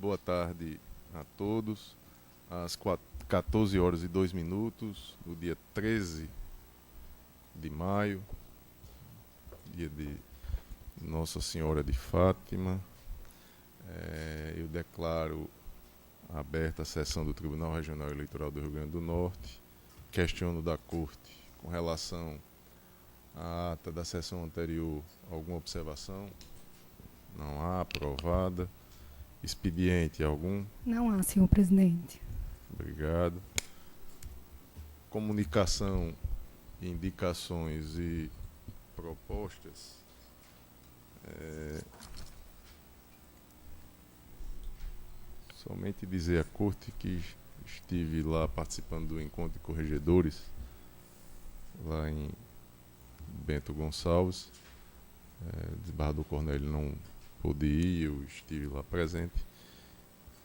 Boa tarde a todos. Às 14 horas e 2 minutos, no dia 13 de maio, dia de Nossa Senhora de Fátima, eu declaro aberta a sessão do Tribunal Regional Eleitoral do Rio Grande do Norte. Questiono da Corte com relação à ata da sessão anterior alguma observação? Não há. Aprovada. Expediente algum? Não há, senhor presidente. Obrigado. Comunicação, indicações e propostas. Somente dizer à Corte que estive lá participando do encontro de corregedores, lá em Bento Gonçalves. Desembargador Cornélio não pôde ir, eu estive lá presente.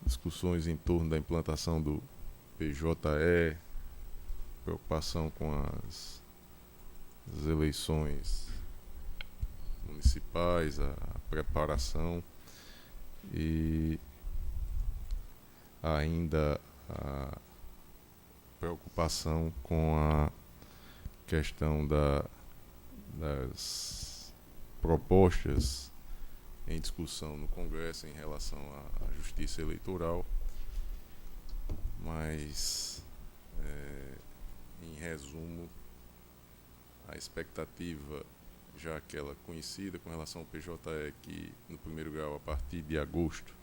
Discussões em torno da implantação do PJE, preocupação com as eleições municipais, a preparação e ainda a preocupação com a questão das propostas em discussão no Congresso em relação à justiça eleitoral, mas, em resumo, a expectativa, já aquela conhecida com relação ao PJE, que no primeiro grau, a partir de agosto,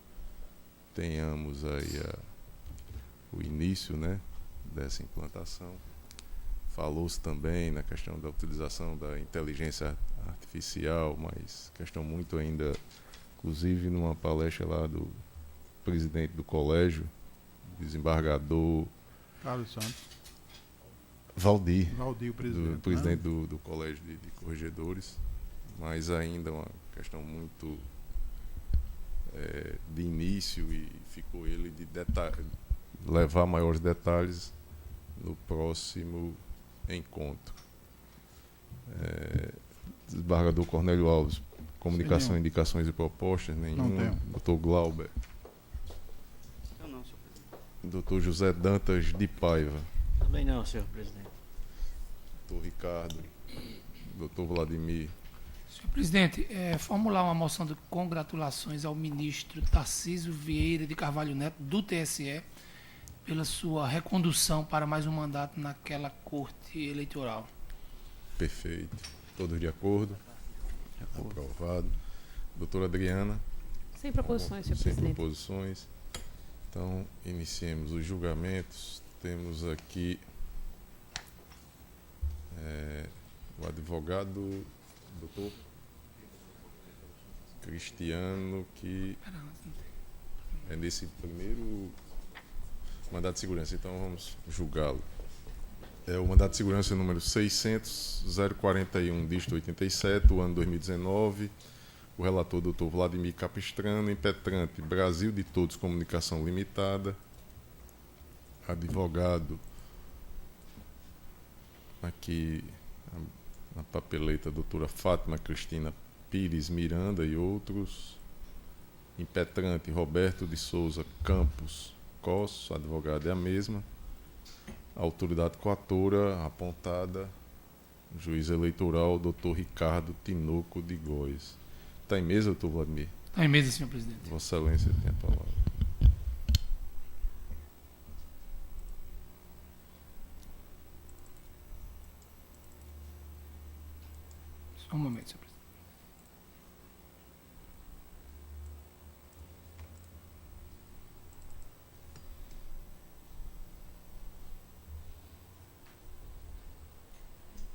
tenhamos aí o início, né, dessa implantação. Falou-se também na questão da utilização da inteligência artificial, mas questão muito ainda, inclusive numa palestra lá do presidente do colégio, desembargador Carlos Santos. Valdir, o presidente, presidente do colégio de corregedores, mas ainda uma questão muito de início, e ficou ele de levar maiores detalhes no próximo encontro. Desembargador Cornélio Alves, comunicação, Senhor. Indicações e propostas, nenhuma. Não tenho. Doutor Glauber. Eu não, senhor presidente. Doutor José Dantas de Paiva. Também não, senhor presidente. Doutor Ricardo. Doutor Vladimir. Senhor presidente, formular uma moção de congratulações ao ministro Tarcísio Vieira de Carvalho Neto, do TSE, pela sua recondução para mais um mandato naquela corte eleitoral. Perfeito. Todos de acordo? Aprovado. Doutora Adriana. Sem proposições, senhor Sem presidente. proposições. Então, iniciemos os julgamentos. Temos aqui o advogado, doutor Cristiano, que é nesse primeiro mandato de segurança. Então, vamos julgá-lo. É o mandato de segurança número 600-041, dígito 87, o ano 2019. O relator, doutor Vladimir Capistrano, impetrante Brasil de Todos Comunicação Limitada. Advogado, aqui na papeleta, doutora Fátima Cristina Pires Miranda e outros. Impetrante Roberto de Souza Campos Cosso, advogado é a mesma. Autoridade coatora apontada, juiz eleitoral, doutor Ricardo Tinoco de Góes. Está em mesa, doutor Vladimir? Está em mesa, senhor presidente. Vossa Excelência tem a palavra. Só um momento, senhor presidente.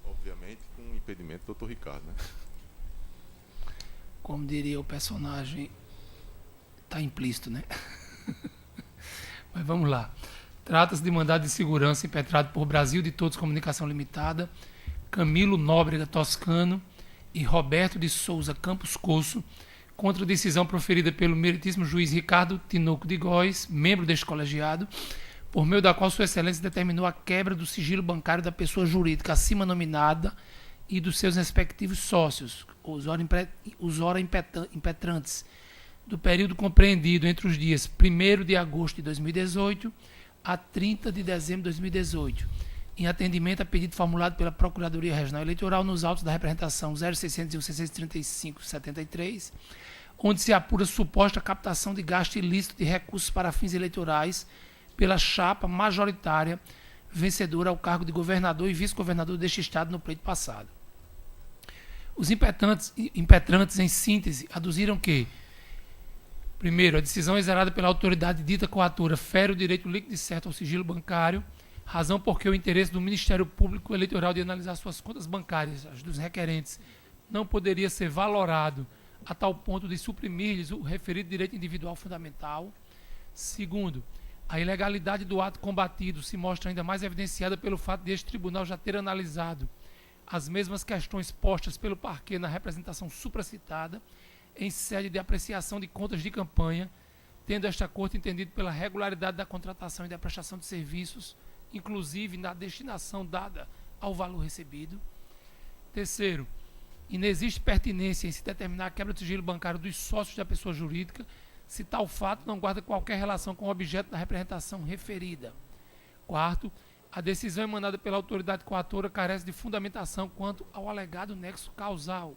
Obviamente com o impedimento do doutor Ricardo, né? Como diria o personagem, está implícito, né? Mas vamos lá. Trata-se de mandado de segurança impetrado por Brasil de Todos Comunicação Limitada, Camilo Nóbrega Toscano e Roberto de Souza Campos Cosso, contra a decisão proferida pelo meritíssimo juiz Ricardo Tinoco de Góes, membro deste colegiado, por meio da qual Sua Excelência determinou a quebra do sigilo bancário da pessoa jurídica acima nominada e dos seus respectivos sócios, os ora impetrantes, do período compreendido entre os dias 1º de agosto de 2018 a 30 de dezembro de 2018, em atendimento a pedido formulado pela Procuradoria Regional Eleitoral nos autos da representação 0601 635 73, onde se apura suposta captação de gasto ilícito de recursos para fins eleitorais pela chapa majoritária vencedora ao cargo de governador e vice-governador deste estado no pleito passado. Os impetrantes, em síntese, aduziram que: primeiro, a decisão exerada pela autoridade dita coatora fere o direito líquido e certo ao sigilo bancário, razão porque o interesse do Ministério Público Eleitoral de analisar suas contas bancárias, as dos requerentes, não poderia ser valorado a tal ponto de suprimir-lhes o referido direito individual fundamental. Segundo, a ilegalidade do ato combatido se mostra ainda mais evidenciada pelo fato de este tribunal já ter analisado as mesmas questões postas pelo parquê na representação supracitada, em sede de apreciação de contas de campanha, tendo esta Corte entendido pela regularidade da contratação e da prestação de serviços, inclusive na destinação dada ao valor recebido. Terceiro, inexiste pertinência em se determinar a quebra do sigilo bancário dos sócios da pessoa jurídica, se tal fato não guarda qualquer relação com o objeto da representação referida. Quarto, a decisão emanada pela autoridade coatora carece de fundamentação quanto ao alegado nexo causal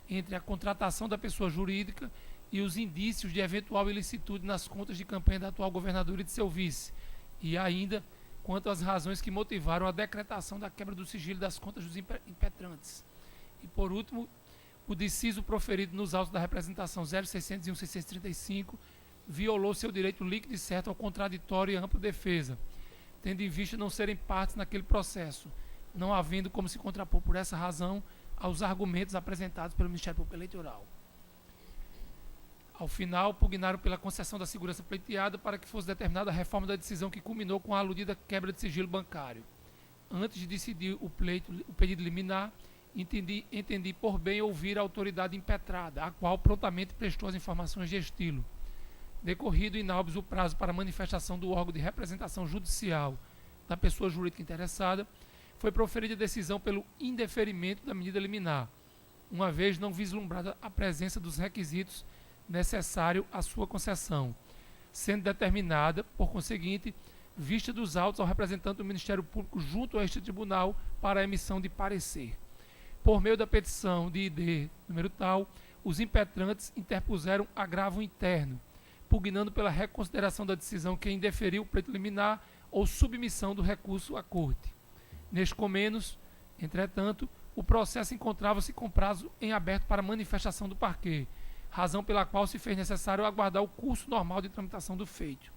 entre a contratação da pessoa jurídica e os indícios de eventual ilicitude nas contas de campanha da atual governadora e de seu vice, e ainda quanto às razões que motivaram a decretação da quebra do sigilo das contas dos impetrantes. E, por último, o deciso proferido nos autos da representação 0601 635 violou seu direito líquido e certo ao contraditório e ampla defesa, tendo em vista não serem partes naquele processo, não havendo como se contrapor por essa razão aos argumentos apresentados pelo Ministério Público Eleitoral. Ao final, pugnaram pela concessão da segurança pleiteada para que fosse determinada a reforma da decisão que culminou com a aludida quebra de sigilo bancário. Antes de decidir o pedido liminar, entendi por bem ouvir a autoridade impetrada, a qual prontamente prestou as informações de estilo. Decorrido inalbis o prazo para manifestação do órgão de representação judicial da pessoa jurídica interessada, foi proferida a decisão pelo indeferimento da medida liminar, uma vez não vislumbrada a presença dos requisitos necessários à sua concessão, sendo determinada, por conseguinte, vista dos autos ao representante do Ministério Público junto a este tribunal para a emissão de parecer. Por meio da petição de ID número tal, os impetrantes interpuseram agravo interno, pugnando pela reconsideração da decisão que indeferiu o pleito liminar ou submissão do recurso à Corte. Neste comenos, entretanto, o processo encontrava-se com prazo em aberto para manifestação do parquê, razão pela qual se fez necessário aguardar o curso normal de tramitação do feito.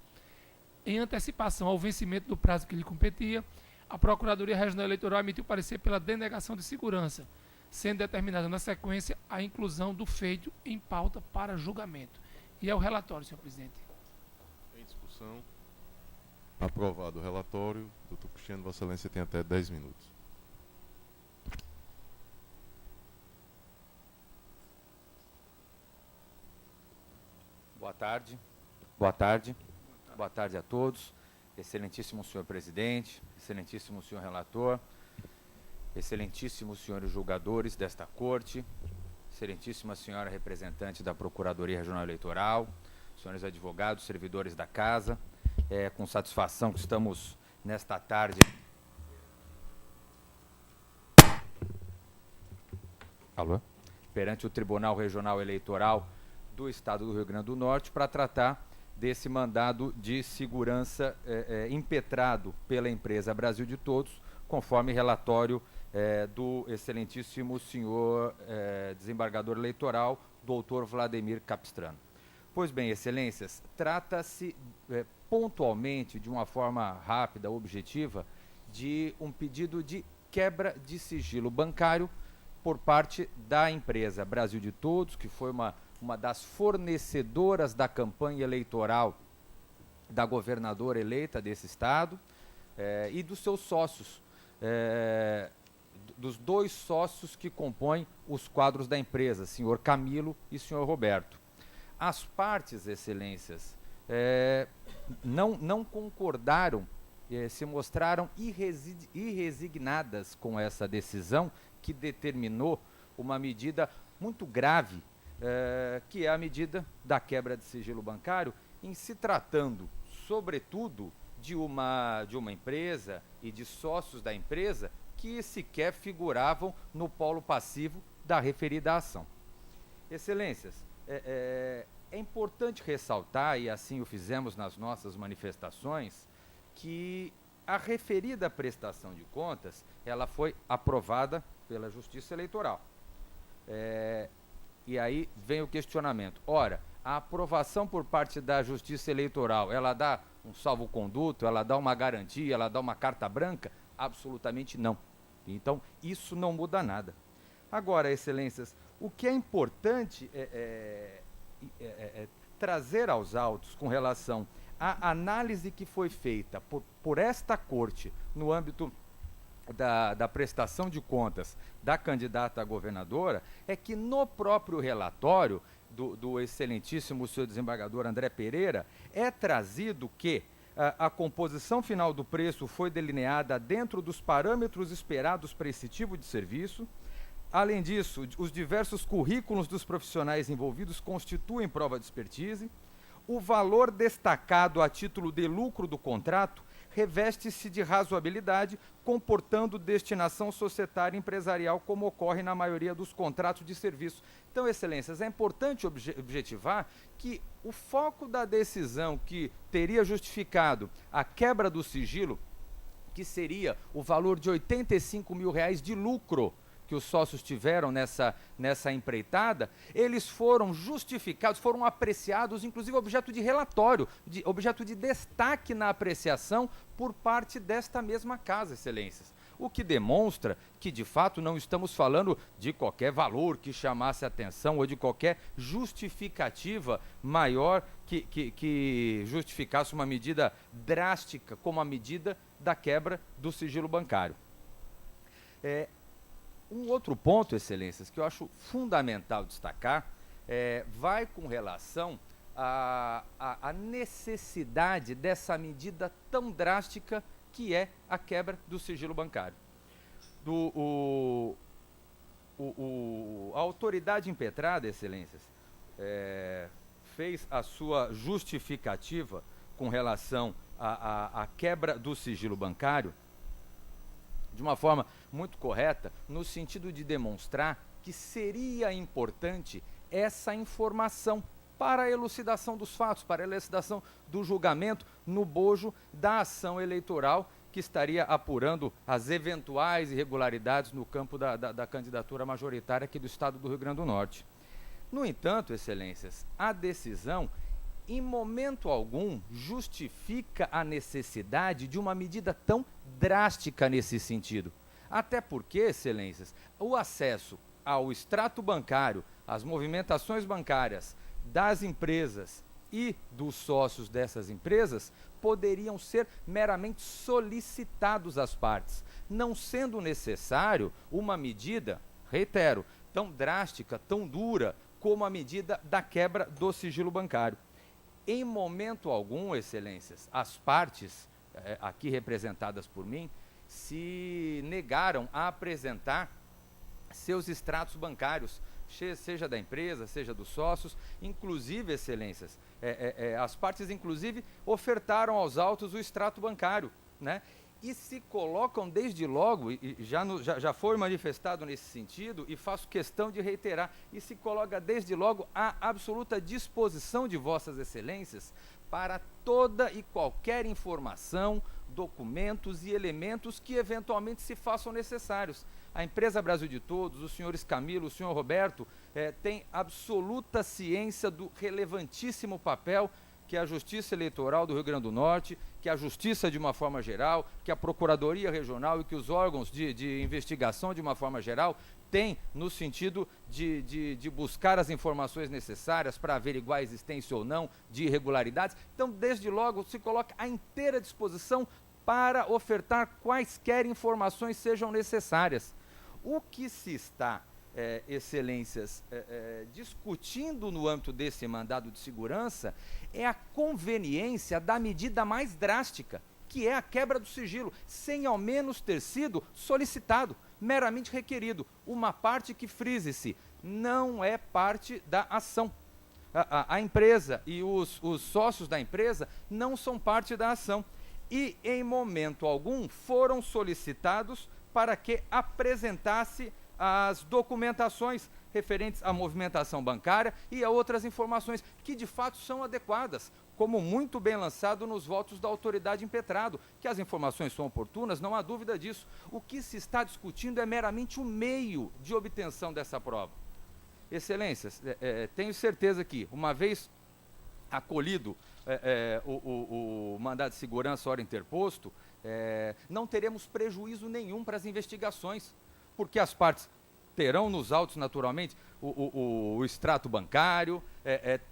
Em antecipação ao vencimento do prazo que lhe competia, a Procuradoria Regional Eleitoral emitiu parecer pela denegação de segurança, sendo determinada na sequência a inclusão do feito em pauta para julgamento. E é o relatório, senhor presidente. Em discussão. Aprovado o relatório. Doutor Cristiano, Vossa Excelência tem até 10 minutos. Boa tarde. Boa tarde. Boa tarde a todos. Excelentíssimo senhor presidente, excelentíssimo senhor relator, excelentíssimos senhores julgadores desta corte, excelentíssima senhora representante da Procuradoria Regional Eleitoral, senhores advogados, servidores da casa, é com satisfação que estamos nesta tarde perante o Tribunal Regional Eleitoral do Estado do Rio Grande do Norte para tratar desse mandado de segurança impetrado pela empresa Brasil de Todos, conforme relatório do excelentíssimo senhor desembargador eleitoral, doutor Vladimir Capistrano. Pois bem, excelências, trata-se pontualmente, de uma forma rápida, objetiva, de um pedido de quebra de sigilo bancário por parte da empresa Brasil de Todos, que foi uma das fornecedoras da campanha eleitoral da governadora eleita desse estado, e dos seus sócios, dos dois sócios que compõem os quadros da empresa, senhor Camilo e senhor Roberto. As partes, excelências, não concordaram, se mostraram irresignadas com essa decisão que determinou uma medida muito grave que é a medida da quebra de sigilo bancário, em se tratando, sobretudo, de uma empresa e de sócios da empresa que sequer figuravam no polo passivo da referida ação. Excelências, é importante ressaltar, e assim o fizemos nas nossas manifestações, que a referida prestação de contas, ela foi aprovada pela Justiça Eleitoral. E aí vem o questionamento. Ora, a aprovação por parte da Justiça Eleitoral, ela dá um salvo-conduto, ela dá uma garantia, ela dá uma carta branca? Absolutamente não. Então, isso não muda nada. Agora, excelências, o que é importante é trazer aos autos com relação à análise que foi feita por esta corte no âmbito da prestação de contas da candidata a governadora, é que no próprio relatório do excelentíssimo senhor desembargador André Pereira, é trazido que a composição final do preço foi delineada dentro dos parâmetros esperados para esse tipo de serviço. Além disso, os diversos currículos dos profissionais envolvidos constituem prova de expertise. O valor destacado a título de lucro do contrato reveste-se de razoabilidade, comportando destinação societária e empresarial, como ocorre na maioria dos contratos de serviço. Então, excelências, é importante objetivar que o foco da decisão que teria justificado a quebra do sigilo, que seria o valor de R$85 mil de lucro que os sócios tiveram nessa empreitada, eles foram justificados, foram apreciados, inclusive objeto de relatório, objeto de destaque na apreciação por parte desta mesma casa, excelências. O que demonstra que, de fato, não estamos falando de qualquer valor que chamasse atenção ou de qualquer justificativa maior que justificasse uma medida drástica, como a medida da quebra do sigilo bancário. Um outro ponto, excelências, que eu acho fundamental destacar, vai com relação à necessidade dessa medida tão drástica que é a quebra do sigilo bancário. A autoridade impetrada, excelências, fez a sua justificativa com relação à quebra do sigilo bancário de uma forma muito correta, no sentido de demonstrar que seria importante essa informação para a elucidação dos fatos, para a elucidação do julgamento no bojo da ação eleitoral que estaria apurando as eventuais irregularidades no campo da candidatura majoritária aqui do estado do Rio Grande do Norte. No entanto, excelências, a decisão em momento algum justifica a necessidade de uma medida tão drástica nesse sentido. Até porque, excelências, o acesso ao extrato bancário, às movimentações bancárias das empresas e dos sócios dessas empresas poderiam ser meramente solicitados às partes, não sendo necessário uma medida, reitero, tão drástica, tão dura como a medida da quebra do sigilo bancário. Em momento algum, excelências, as partes, aqui representadas por mim, se negaram a apresentar seus extratos bancários, seja da empresa, seja dos sócios, inclusive, excelências, as partes, inclusive, ofertaram aos autos o extrato bancário, né? E se colocam desde logo, e já foi manifestado nesse sentido, e faço questão de reiterar, e se coloca desde logo à absoluta disposição de vossas excelências para toda e qualquer informação, documentos e elementos que eventualmente se façam necessários. A empresa Brasil de Todos, os senhores Camilo, o senhor Roberto, têm absoluta ciência do relevantíssimo papel que a Justiça Eleitoral do Rio Grande do Norte, que a Justiça de uma forma geral, que a Procuradoria Regional e que os órgãos de investigação de uma forma geral têm no sentido de buscar as informações necessárias para averiguar a existência ou não de irregularidades. Então, desde logo, se coloca à inteira disposição para ofertar quaisquer informações sejam necessárias. O que se está excelências, discutindo no âmbito desse mandado de segurança é a conveniência da medida mais drástica, que é a quebra do sigilo, sem ao menos ter sido solicitado, meramente requerido, uma parte que frise-se, não é parte da ação. A empresa e os sócios da empresa não são parte da ação. E, em momento algum, foram solicitados para que apresentasse as documentações referentes à movimentação bancária e a outras informações que, de fato, são adequadas, como muito bem lançado nos votos da autoridade impetrado, que as informações são oportunas, não há dúvida disso. O que se está discutindo é meramente o meio de obtenção dessa prova. Excelências, tenho certeza que, uma vez acolhido o mandado de segurança hora interposto, não teremos prejuízo nenhum para as investigações, porque as partes terão nos autos, naturalmente, o extrato bancário,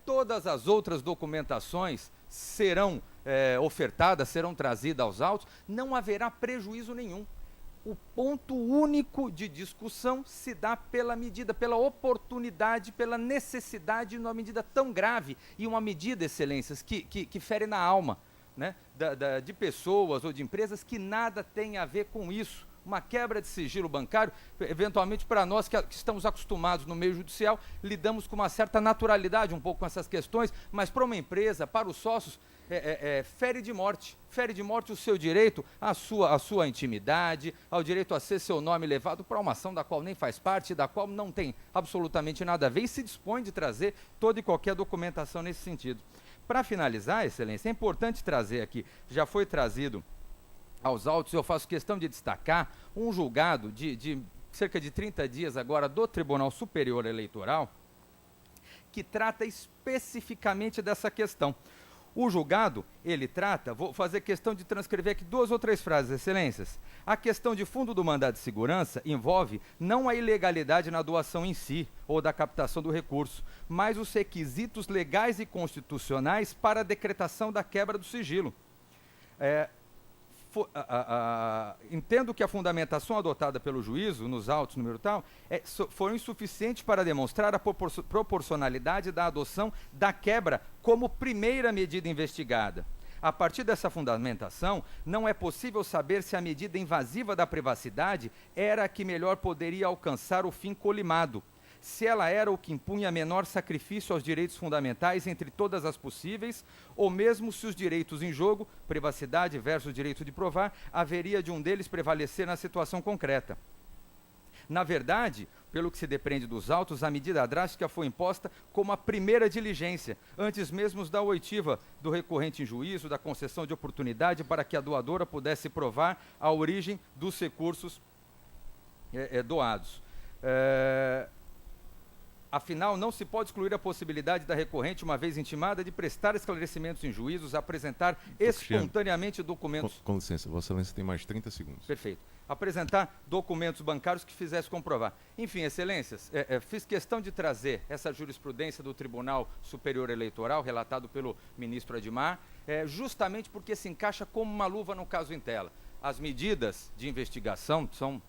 todas as outras documentações serão ofertadas, serão trazidas aos autos, não haverá prejuízo nenhum. O ponto único de discussão se dá pela medida, pela oportunidade, pela necessidade, numa medida tão grave e uma medida, excelências, que fere na alma, né, de pessoas ou de empresas que nada tem a ver com isso. Uma quebra de sigilo bancário, eventualmente para nós que estamos acostumados no meio judicial, lidamos com uma certa naturalidade um pouco com essas questões, mas para uma empresa, para os sócios, fere de morte o seu direito à sua intimidade, ao direito a ser seu nome levado para uma ação da qual nem faz parte, da qual não tem absolutamente nada a ver e se dispõe de trazer toda e qualquer documentação nesse sentido. Para finalizar, excelência, é importante trazer aqui, já foi trazido aos autos, eu faço questão de destacar um julgado de cerca de 30 dias agora do Tribunal Superior Eleitoral, que trata especificamente dessa questão. O julgado, ele trata, vou fazer questão de transcrever aqui 2 ou 3 frases, excelências. A questão de fundo do mandado de segurança envolve não a ilegalidade na doação em si, ou da captação do recurso, mas os requisitos legais e constitucionais para a decretação da quebra do sigilo. Entendo que a fundamentação adotada pelo juízo, nos autos número tal, foi insuficiente para demonstrar a proporcionalidade da adoção da quebra como primeira medida investigada. A partir dessa fundamentação, não é possível saber se a medida invasiva da privacidade era a que melhor poderia alcançar o fim colimado, se ela era o que impunha menor sacrifício aos direitos fundamentais entre todas as possíveis, ou mesmo se os direitos em jogo, privacidade versus direito de provar, haveria de um deles prevalecer na situação concreta. Na verdade, pelo que se depreende dos autos, a medida drástica foi imposta como a primeira diligência, antes mesmo da oitiva do recorrente em juízo, da concessão de oportunidade para que a doadora pudesse provar a origem dos recursos doados. Afinal, não se pode excluir a possibilidade da recorrente, uma vez intimada, de prestar esclarecimentos em juízos, apresentar espontaneamente documentos... Com licença, Vossa Excelência tem mais 30 segundos. Perfeito. Apresentar documentos bancários que fizesse comprovar. Enfim, excelências, fiz questão de trazer essa jurisprudência do Tribunal Superior Eleitoral, relatado pelo ministro Admar, justamente porque se encaixa como uma luva no caso Intela. As medidas de investigação são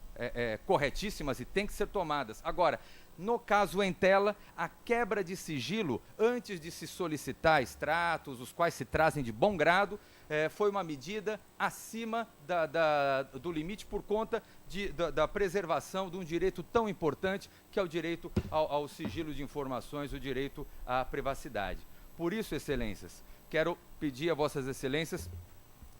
corretíssimas e têm que ser tomadas. Agora, no caso Intela, a quebra de sigilo, antes de se solicitar extratos, os quais se trazem de bom grado, foi uma medida acima do limite por conta da preservação de um direito tão importante, que é o direito ao sigilo de informações, o direito à privacidade. Por isso, excelências, quero pedir a vossas excelências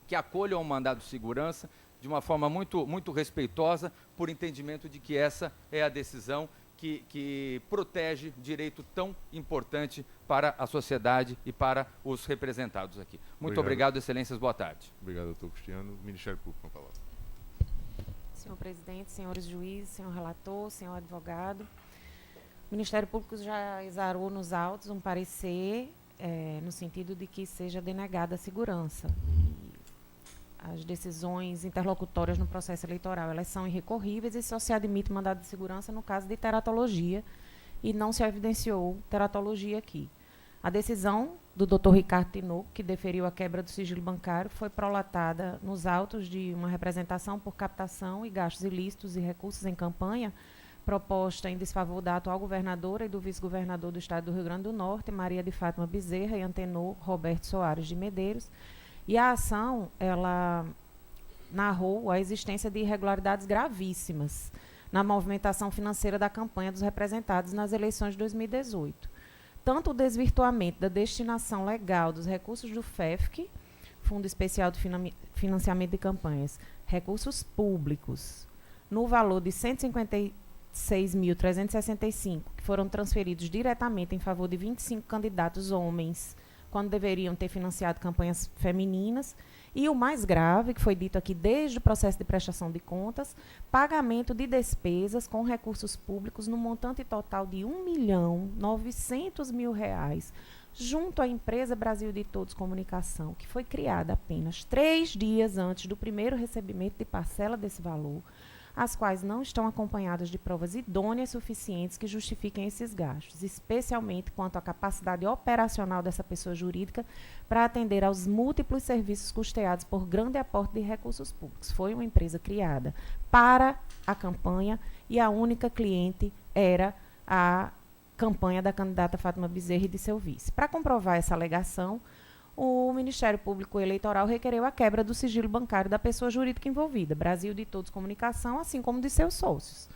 que acolham o mandado de segurança de uma forma muito, muito respeitosa, por entendimento de que essa é a decisão que protege direito tão importante para a sociedade e para os representados aqui. Muito obrigado, excelências, boa tarde. Obrigado, doutor Cristiano. Ministério Público, com a palavra. Senhor presidente, senhores juízes, senhor relator, senhor advogado, o Ministério Público já exarou nos autos um parecer no sentido de que seja denegada a segurança. As decisões interlocutórias no processo eleitoral, elas são irrecorríveis e só se admite mandado de segurança no caso de teratologia, e não se evidenciou teratologia aqui. A decisão do Dr. Ricardo Tinoco, que deferiu a quebra do sigilo bancário, foi prolatada nos autos de uma representação por captação e gastos ilícitos e recursos em campanha, proposta em desfavor da atual governadora e do vice-governador do Estado do Rio Grande do Norte, Maria de Fátima Bezerra, e antenor Roberto Soares de Medeiros. E a ação, ela narrou a existência de irregularidades gravíssimas. na movimentação financeira da campanha dos representados nas eleições de 2018. Tanto o desvirtuamento da destinação legal dos recursos do FEFC, Fundo Especial de Financiamento de Campanhas, recursos públicos, no valor de 156.365, que foram transferidos diretamente em favor de 25 candidatos homens, quando deveriam ter financiado campanhas femininas, e o mais grave, que foi dito aqui desde o processo de prestação de contas, pagamento de despesas com recursos públicos no montante total de R$ 1.900.000, junto à empresa Brasil de Todos Comunicação, que foi criada apenas 3 dias antes do primeiro recebimento de parcela desse valor, as quais não estão acompanhadas de provas idôneas suficientes que justifiquem esses gastos, especialmente quanto à capacidade operacional dessa pessoa jurídica para atender aos múltiplos serviços custeados por grande aporte de recursos públicos. Foi uma empresa criada para a campanha e a única cliente era a campanha da candidata Fátima Bezerra e de seu vice. Para comprovar essa alegação, o Ministério Público Eleitoral requereu a quebra do sigilo bancário da pessoa jurídica envolvida, Brasil de Todos Comunicação, assim como de seus sócios.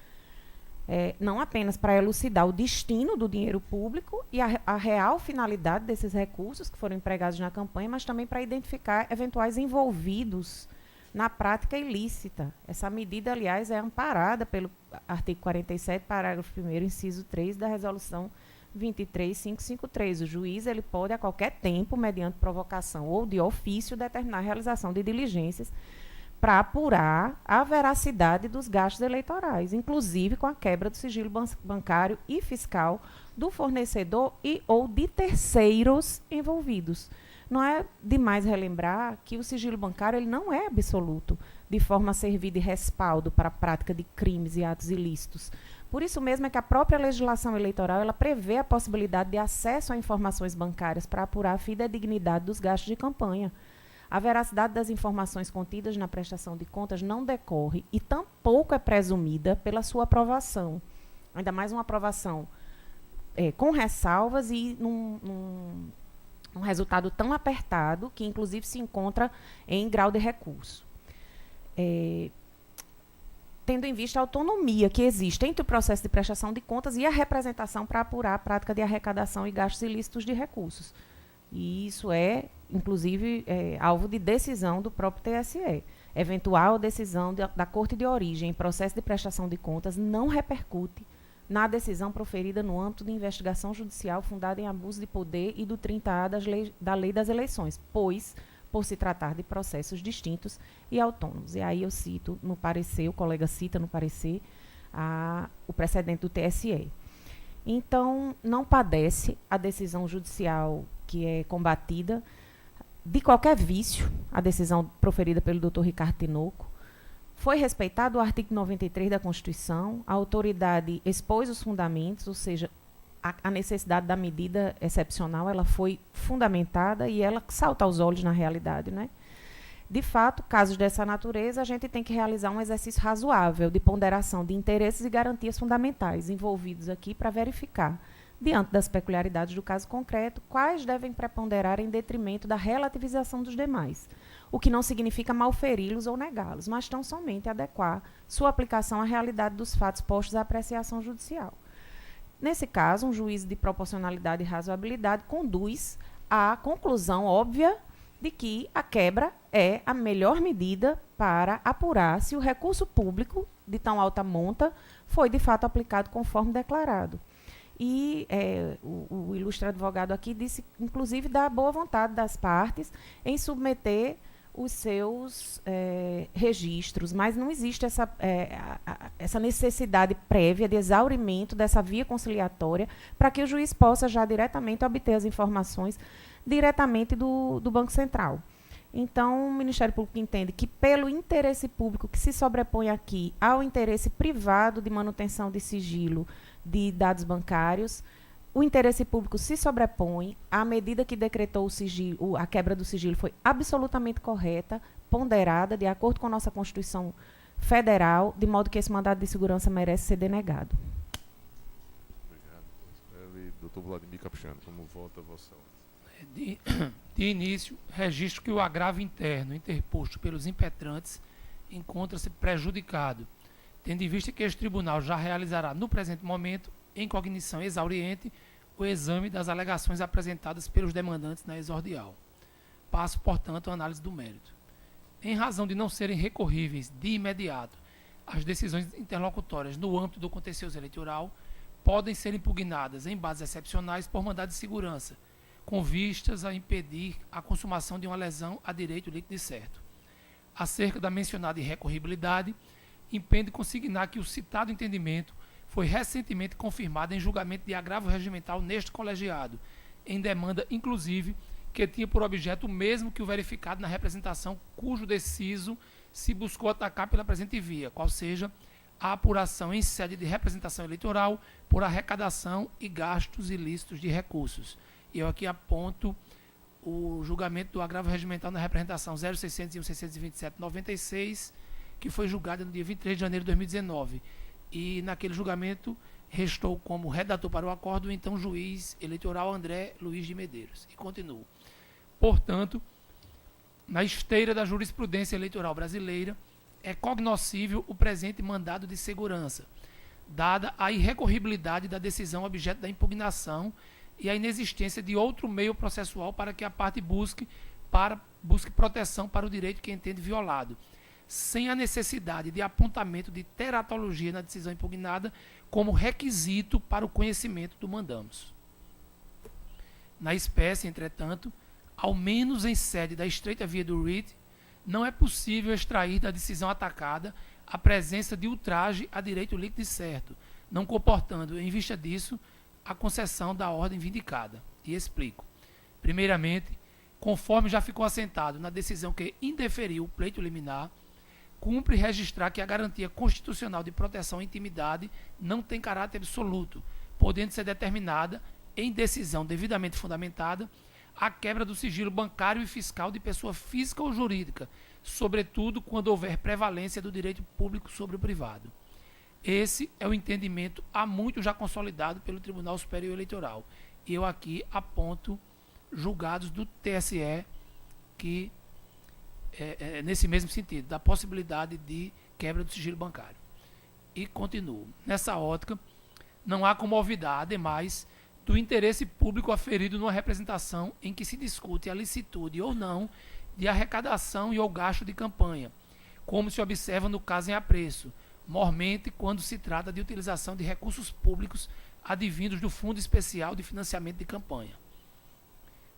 Não apenas para elucidar o destino do dinheiro público e a real finalidade desses recursos que foram empregados na campanha, mas também para identificar eventuais envolvidos na prática ilícita. Essa medida, aliás, é amparada pelo artigo 47, parágrafo 1º, inciso 3 da Resolução 23553. O juiz ele pode, a qualquer tempo, mediante provocação ou de ofício, determinar a realização de diligências para apurar a veracidade dos gastos eleitorais, inclusive com a quebra do sigilo bancário e fiscal do fornecedor e ou de terceiros envolvidos. Não é demais relembrar que o sigilo bancário ele não é absoluto, de forma a servir de respaldo para a prática de crimes e atos ilícitos. Por isso mesmo é que a própria legislação eleitoral ela prevê a possibilidade de acesso a informações bancárias para apurar a fidedignidade dos gastos de campanha. A veracidade das informações contidas na prestação de contas não decorre e tampouco é presumida pela sua aprovação. Ainda mais uma aprovação com ressalvas e num resultado tão apertado que, inclusive, se encontra em grau de recurso. Tendo em vista a autonomia que existe entre o processo de prestação de contas e a representação para apurar a prática de arrecadação e gastos ilícitos de recursos. E isso é, inclusive, alvo de decisão do próprio TSE. Eventual decisão da Corte de Origem em processo de prestação de contas não repercute na decisão proferida no âmbito de investigação judicial fundada em abuso de poder e do 30A da Lei das Eleições, pois, por se tratar de processos distintos e autônomos. E aí eu cito no parecer, o colega cita no parecer, o precedente do TSE. Então, não padece a decisão judicial que é combatida de qualquer vício, a decisão proferida pelo Dr. Ricardo Tinoco. Foi respeitado o artigo 93 da Constituição, a autoridade expôs os fundamentos, ou seja, a necessidade da medida excepcional, ela foi fundamentada e ela salta aos olhos na realidade, né? De fato, casos dessa natureza, a gente tem que realizar um exercício razoável de ponderação de interesses e garantias fundamentais envolvidos aqui para verificar, diante das peculiaridades do caso concreto, quais devem preponderar em detrimento da relativização dos demais, o que não significa malferi-los ou negá-los, mas tão somente adequar sua aplicação à realidade dos fatos postos à apreciação judicial. Nesse caso, um juízo de proporcionalidade e razoabilidade conduz à conclusão óbvia de que a quebra é a melhor medida para apurar se o recurso público de tão alta monta foi de fato aplicado conforme declarado. E o ilustre advogado aqui disse, inclusive, da boa vontade das partes em submeter os seus registros, mas não existe essa necessidade prévia de exaurimento dessa via conciliatória para que o juiz possa já diretamente obter as informações diretamente do Banco Central. Então, o Ministério Público entende que, pelo interesse público que se sobrepõe aqui ao interesse privado de manutenção de sigilo de dados bancários, o interesse público se sobrepõe, a medida que decretou o sigilo, a quebra do sigilo foi absolutamente correta, ponderada, de acordo com a nossa Constituição Federal, de modo que esse mandado de segurança merece ser denegado. Obrigado. Doutor Vladimir Capuchano, como vota a vossa ordem? De início, registro que o agravo interno interposto pelos impetrantes encontra-se prejudicado, tendo em vista que este tribunal já realizará no presente momento, em cognição exauriente, o exame das alegações apresentadas pelos demandantes na exordial. Passo, portanto, a análise do mérito. Em razão de não serem recorríveis de imediato as decisões interlocutórias no âmbito do contencioso eleitoral, podem ser impugnadas em bases excepcionais por mandado de segurança, com vistas a impedir a consumação de uma lesão a direito líquido e certo. Acerca da mencionada irrecorribilidade, impende consignar que o citado entendimento foi recentemente confirmado em julgamento de agravo regimental neste colegiado, em demanda, inclusive, que tinha por objeto o mesmo que o verificado na representação cujo deciso se buscou atacar pela presente via, qual seja a apuração em sede de representação eleitoral por arrecadação e gastos ilícitos de recursos. E eu aqui aponto o julgamento do agravo regimental na representação 0601 627 96, que foi julgada no dia 23 de janeiro de 2019. E naquele julgamento restou como redator para o acordo o então juiz eleitoral André Luiz de Medeiros. E continuo. Portanto, na esteira da jurisprudência eleitoral brasileira, é cognoscível o presente mandado de segurança, dada a irrecorribilidade da decisão objeto da impugnação e a inexistência de outro meio processual para que a parte busque proteção para o direito que entende violado, sem a necessidade de apontamento de teratologia na decisão impugnada como requisito para o conhecimento do mandamus. Na espécie, entretanto, ao menos em sede da estreita via do writ, não é possível extrair da decisão atacada a presença de ultraje a direito líquido e certo, não comportando, em vista disso, a concessão da ordem vindicada. E explico. Primeiramente, conforme já ficou assentado na decisão que indeferiu o pleito liminar, cumpre registrar que a garantia constitucional de proteção à intimidade não tem caráter absoluto, podendo ser determinada, em decisão devidamente fundamentada, a quebra do sigilo bancário e fiscal de pessoa física ou jurídica, sobretudo quando houver prevalência do direito público sobre o privado. Esse é o entendimento há muito já consolidado pelo Tribunal Superior Eleitoral. E eu aqui aponto julgados do TSE que nesse mesmo sentido, da possibilidade de quebra do sigilo bancário. E continuo. Nessa ótica, não há como olvidar, ademais, do interesse público aferido numa representação em que se discute a licitude ou não de arrecadação e ou gasto de campanha, como se observa no caso em apreço, mormente quando se trata de utilização de recursos públicos advindos do Fundo Especial de Financiamento de Campanha.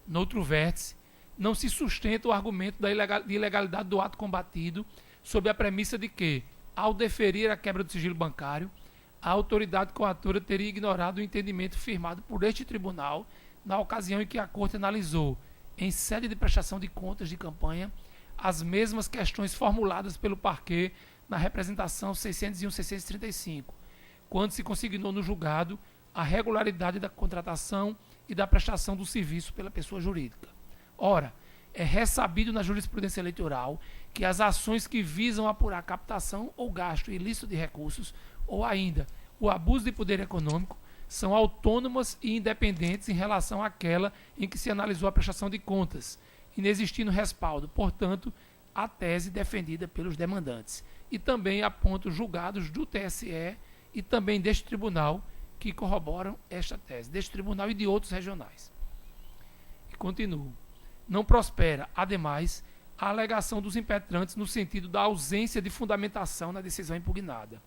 Noutro vértice, não se sustenta o argumento de ilegalidade do ato combatido sob a premissa de que, ao deferir a quebra do sigilo bancário, a autoridade coatora teria ignorado o entendimento firmado por este tribunal na ocasião em que a Corte analisou, em sede de prestação de contas de campanha, as mesmas questões formuladas pelo parquet na representação 601-635, quando se consignou no julgado a regularidade da contratação e da prestação do serviço pela pessoa jurídica. Ora, é ressabido na jurisprudência eleitoral que as ações que visam apurar captação ou gasto ilícito de recursos, ou ainda o abuso de poder econômico, são autônomas e independentes em relação àquela em que se analisou a prestação de contas, inexistindo respaldo, portanto, à tese defendida pelos demandantes. E também aponto julgados do TSE e também deste tribunal que corroboram esta tese, deste tribunal e de outros regionais. E continuo. Não prospera, ademais, a alegação dos impetrantes no sentido da ausência de fundamentação na decisão impugnada.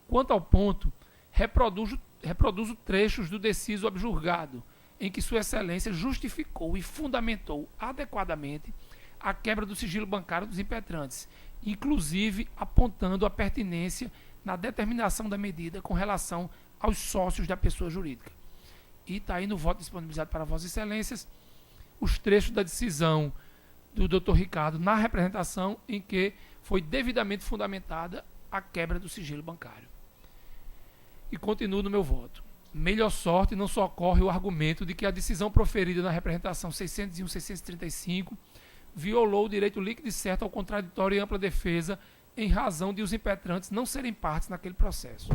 Quanto ao ponto, reproduzo trechos do deciso abjurgado, em que Sua Excelência justificou e fundamentou adequadamente a quebra do sigilo bancário dos impetrantes, inclusive apontando a pertinência na determinação da medida com relação aos sócios da pessoa jurídica. E está aí no voto disponibilizado para Vossas Excelências os trechos da decisão do Dr. Ricardo na representação em que foi devidamente fundamentada a quebra do sigilo bancário. E continuo no meu voto. Melhor sorte não socorre o argumento de que a decisão proferida na representação 601-635 violou o direito líquido e certo ao contraditório e ampla defesa em razão de os impetrantes não serem partes naquele processo.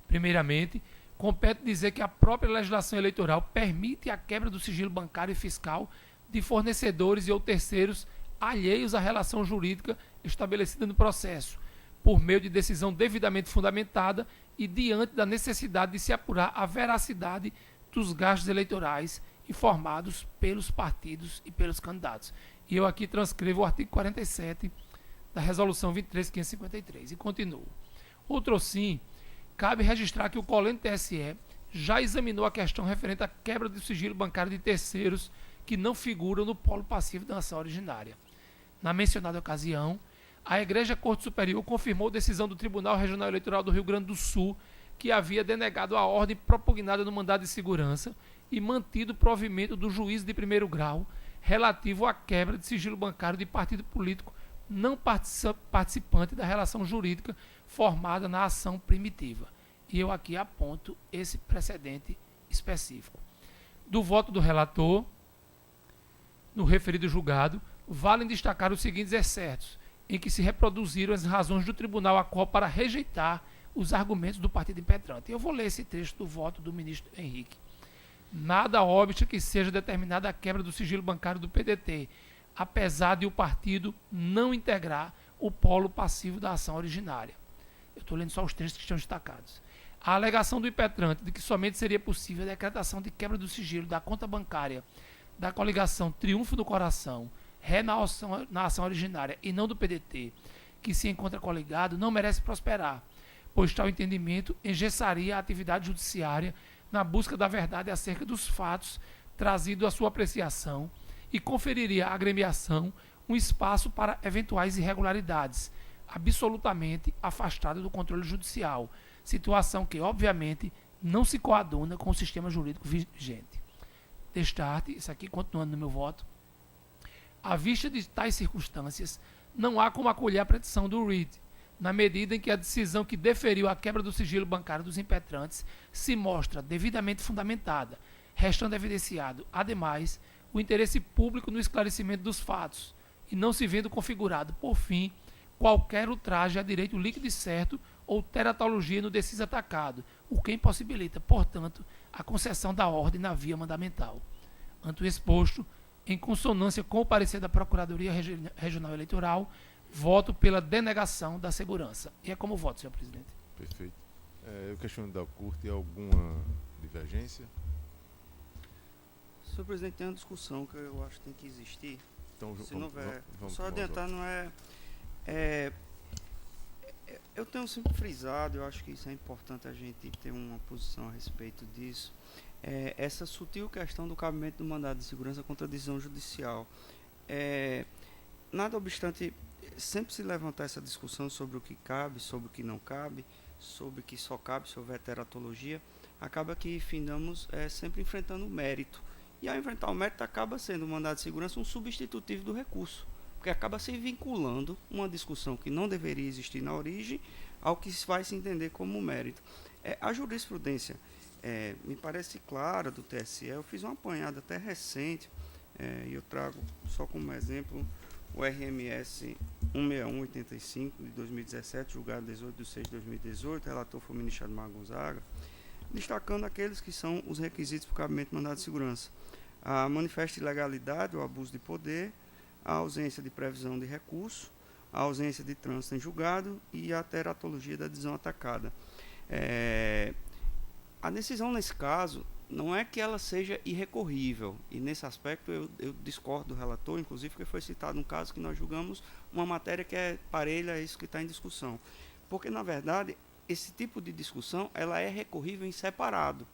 Primeiramente, compete dizer que a própria legislação eleitoral permite a quebra do sigilo bancário e fiscal de fornecedores e ou terceiros alheios à relação jurídica estabelecida no processo, por meio de decisão devidamente fundamentada e diante da necessidade de se apurar a veracidade dos gastos eleitorais informados pelos partidos e pelos candidatos. E eu aqui transcrevo o artigo 47 da Resolução 23.553 e continuo. Outro sim, cabe registrar que o Colente TSE já examinou a questão referente à quebra do sigilo bancário de terceiros que não figuram no polo passivo da ação originária. Na mencionada ocasião, a Egregia Corte Superior confirmou decisão do Tribunal Regional Eleitoral do Rio Grande do Sul que havia denegado a ordem propugnada no mandado de segurança e mantido o provimento do juízo de primeiro grau relativo à quebra de sigilo bancário de partido político não participante da relação jurídica formada na ação primitiva. E eu aqui aponto esse precedente específico. Do voto do relator, no referido julgado, valem destacar os seguintes excertos, em que se reproduziram as razões do Tribunal ACOL para rejeitar os argumentos do partido impetrante. Eu vou ler esse trecho do voto do ministro Henrique. Nada obsta que seja determinada a quebra do sigilo bancário do PDT, apesar de o partido não integrar o polo passivo da ação originária. Eu estou lendo só os trechos que estão destacados. A alegação do impetrante de que somente seria possível a decretação de quebra do sigilo da conta bancária da coligação Triunfo do Coração, na ação originária e não do PDT, que se encontra coligado, não merece prosperar, pois tal entendimento engessaria a atividade judiciária na busca da verdade acerca dos fatos trazido à sua apreciação e conferiria à agremiação um espaço para eventuais irregularidades, absolutamente afastada do controle judicial, situação que, obviamente, não se coaduna com o sistema jurídico vigente. Destarte, isso aqui continuando no meu voto, à vista de tais circunstâncias, não há como acolher a petição do RIT, na medida em que a decisão que deferiu a quebra do sigilo bancário dos impetrantes se mostra devidamente fundamentada, restando evidenciado, ademais, o interesse público no esclarecimento dos fatos, e não se vendo configurado, por fim, qualquer ultraje a direito líquido e certo ou teratologia no deciso atacado, o que impossibilita, portanto, a concessão da ordem na via mandamental. Ante o exposto, em consonância com o parecer da Procuradoria Regional Eleitoral, voto pela denegação da segurança. E é como voto, senhor presidente. Perfeito. Eu questiono da Corte alguma divergência? Senhor presidente, tem uma discussão que eu acho que tem que existir. Então, Se não houver, vamos só adiantar, não eu tenho sempre frisado, eu acho que isso é importante a gente ter uma posição a respeito disso, essa sutil questão do cabimento do mandado de segurança contra a decisão judicial. Nada obstante, sempre se levantar essa discussão sobre o que cabe, sobre o que não cabe, sobre o que só cabe se houver teratologia, acaba que findamos sempre enfrentando o mérito. E ao enfrentar o mérito, acaba sendo o mandado de segurança um substitutivo do recurso, porque acaba se vinculando uma discussão que não deveria existir na origem ao que vai se entender como mérito. A jurisprudência me parece clara do TSE, eu fiz uma apanhada até recente, e eu trago só como exemplo o RMS 16185 de 2017, julgado 18 de 6 de 2018, relator foi o ministro Admar Gonzaga, destacando aqueles que são os requisitos para o cabimento do mandado de segurança: a manifesta ilegalidade ou abuso de poder, a ausência de previsão de recurso, a ausência de trânsito em julgado e a teratologia da decisão atacada. A decisão nesse caso não é que ela seja irrecorrível, e nesse aspecto eu discordo do relator, inclusive porque foi citado um caso que nós julgamos uma matéria que é parelha a isso que está em discussão, porque na verdade esse tipo de discussão ela é recorrível em separado,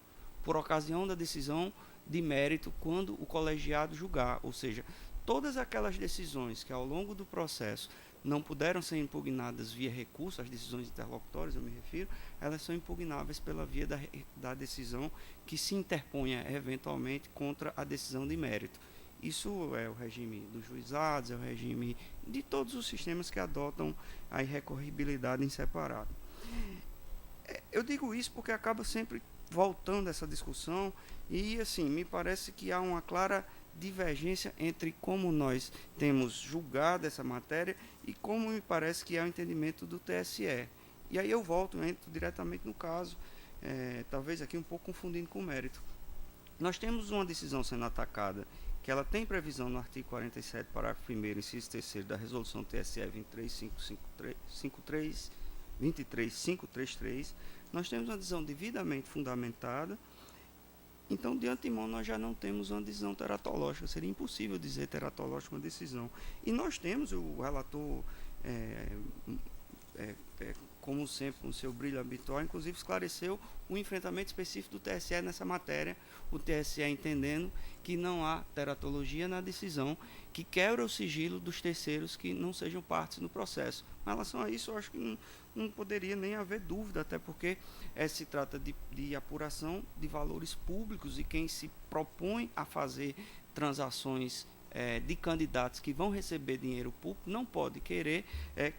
por ocasião da decisão de mérito quando o colegiado julgar, ou seja, todas aquelas decisões que ao longo do processo não puderam ser impugnadas via recurso, as decisões interlocutórias eu me refiro, elas são impugnáveis pela via da decisão que se interponha eventualmente contra a decisão de mérito. Isso é o regime dos juizados, é o regime de todos os sistemas que adotam a irrecorribilidade em separado. Eu digo isso porque acaba sempre voltando essa discussão e, assim, me parece que há uma clara divergência entre como nós temos julgado essa matéria e como me parece que é o entendimento do TSE. E aí eu entro diretamente no caso, talvez aqui um pouco confundindo com o mérito. Nós temos uma decisão sendo atacada, que ela tem previsão no artigo 47, parágrafo 1º, inciso 3º da resolução TSE 23553 23533, nós temos uma decisão devidamente fundamentada. Então, de antemão, nós já não temos uma decisão teratológica. Seria impossível dizer teratológica uma decisão. E nós temos, o relator, como sempre, com o seu brilho habitual, inclusive esclareceu o enfrentamento específico do TSE nessa matéria, o TSE entendendo que não há teratologia na decisão, que quebra o sigilo dos terceiros que não sejam partes no processo. Com relação a isso, eu acho que não poderia nem haver dúvida, até porque se trata de apuração de valores públicos, e quem se propõe a fazer transações de candidatos que vão receber dinheiro público não pode querer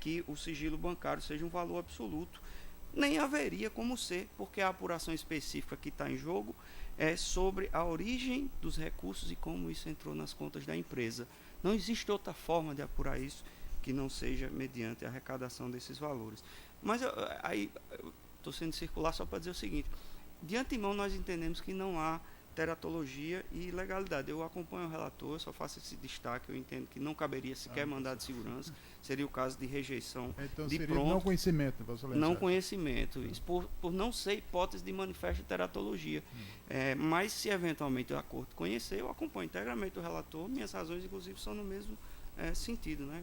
que o sigilo bancário seja um valor absoluto. Nem haveria como ser, porque a apuração específica que está em jogo é sobre a origem dos recursos e como isso entrou nas contas da empresa. Não existe outra forma de apurar isso que não seja mediante a arrecadação desses valores. Mas aí estou sendo circular só para dizer o seguinte: de antemão nós entendemos que não há teratologia e legalidade. Eu acompanho o relator, eu só faço esse destaque. Eu entendo que não caberia sequer mandado de segurança, seria o caso de rejeição Então de seria pronto. não conhecimento, Vossa Excelência. Não conhecimento, isso por não ser hipótese de manifesto de teratologia. Mas se eventualmente a Corte conhecer, eu acompanho integralmente o relator. Minhas razões, inclusive, são no mesmo sentido, né,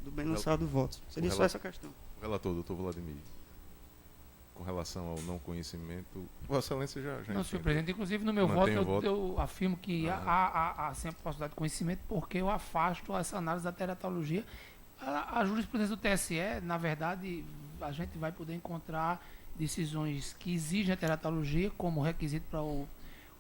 do bem lançado voto. Seria só essa questão. O relator, doutor Vladimir, com relação ao não conhecimento, Vossa Excelência já Não, entendeu. senhor presidente, inclusive no meu voto Mantém o voto? eu afirmo que há sempre possibilidade de conhecimento, porque eu afasto essa análise da teratologia. A jurisprudência do TSE, na verdade, a gente vai poder encontrar decisões que exigem a teratologia como requisito para o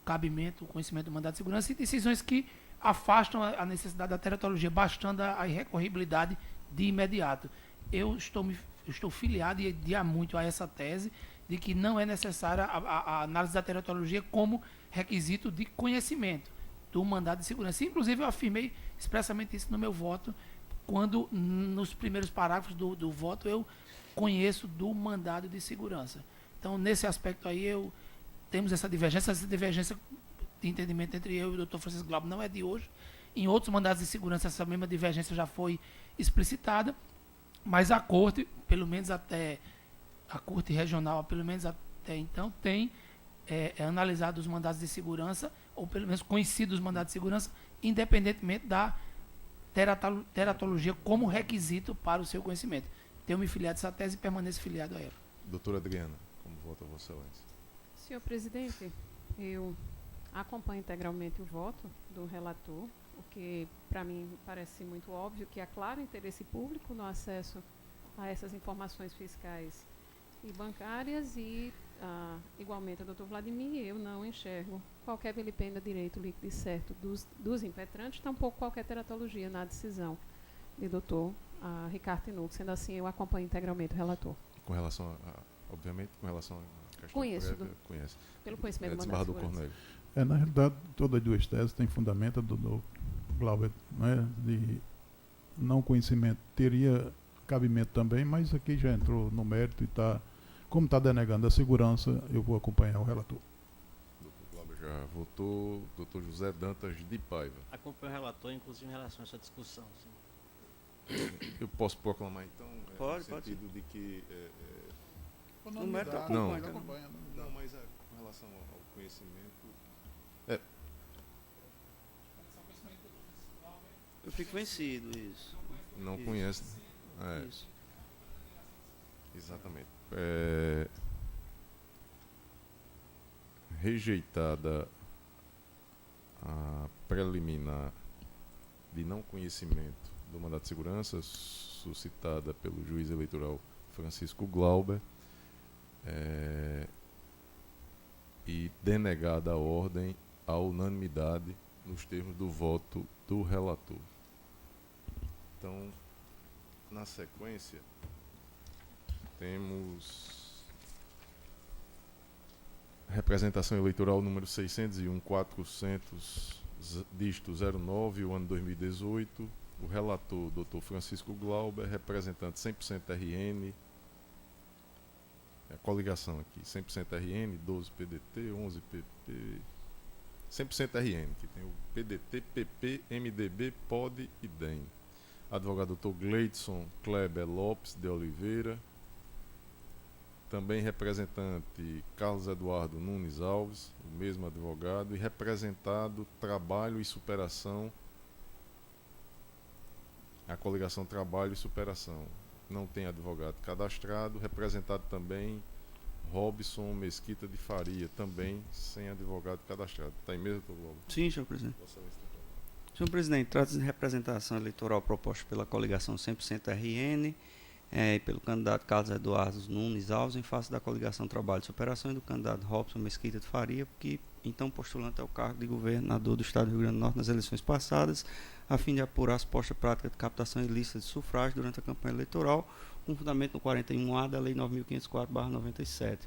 cabimento, o conhecimento do mandado de segurança, e decisões que afastam a necessidade da teratologia, bastando a irrecorribilidade de imediato. Eu estou filiado e há muito a essa tese de que não é necessária a análise da teratologia como requisito de conhecimento do mandado de segurança. Inclusive, eu afirmei expressamente isso no meu voto, quando nos primeiros parágrafos do voto eu conheço do mandado de segurança. Então, nesse aspecto aí, temos essa divergência de entendimento entre eu e o Dr. Francisco Glauber não é de hoje. Em outros mandados de segurança, essa mesma divergência já foi explicitada, mas a Corte, pelo menos até a Corte Regional, pelo menos até então, tem analisado os mandados de segurança, ou pelo menos conhecido os mandados de segurança, independentemente da teratologia como requisito para o seu conhecimento. Tenho me filiado a essa tese e permaneço filiado a ela. Doutora Adriana, como vota Vossa Excelência? Senhor presidente, eu acompanho integralmente o voto do relator, o que para mim parece muito óbvio que há claro interesse público no acesso a essas informações fiscais e bancárias e, igualmente, a doutor Vladimir, eu não enxergo qualquer vilipêndio a direito líquido e certo dos impetrantes, tampouco qualquer teratologia na decisão de doutor Ricardo Tinoco. Sendo assim, eu acompanho integralmente o relator. Com relação obviamente, com relação à questão Conheço, prévia, conhece. Pelo conhecimento do mandado de Desembargador segurança. Cornélio. Na realidade, todas as duas teses têm fundamento do Glauber, né, de não conhecimento. Teria cabimento também, mas aqui já entrou no mérito e como está denegando a segurança, eu vou acompanhar o relator. Doutor Glauber já votou. Doutor José Dantas de Paiva. Acompanho o relator, inclusive em relação a essa discussão. Sim. Eu posso proclamar, então, Pode, no pode sentido de que... No mérito, Não. acompanha. Não, mas com relação ao conhecimento... Eu fico vencido, isso. Não Isso. conhece. Isso. Exatamente. Rejeitada a preliminar de não conhecimento do mandato de segurança suscitada pelo juiz eleitoral Francisco Glauber, e denegada a ordem à unanimidade nos termos do voto do relator. Então, na sequência, temos representação eleitoral número 601.400, dígito 09, o ano 2018. O relator, Dr. Francisco Glauber, representante 100% RN, a coligação aqui, 100% RN, 12 PDT, 11 PP, 100% RN, que tem o PDT, PP, MDB, POD e DEM. Advogado Dr. Gleidson Kleber Lopes de Oliveira, Também representante Carlos Eduardo Nunes Alves, o mesmo advogado, e representado Trabalho e Superação, a coligação Trabalho e Superação. Não tem advogado cadastrado, representado também Robson Mesquita de Faria, também sem advogado cadastrado. Está em mesa, doutor Globo? Sim, senhor presidente. Senhor presidente, trata-se de representação eleitoral proposta pela coligação 100% RN e pelo candidato Carlos Eduardo Nunes Alves em face da coligação Trabalho e Superação e do candidato Robson Mesquita de Faria, que então postulante ao cargo de governador do Estado do Rio Grande do Norte nas eleições passadas, a fim de apurar a suposta prática de captação ilícita de sufrágio durante a campanha eleitoral, com fundamento no 41A da Lei 9.504/97.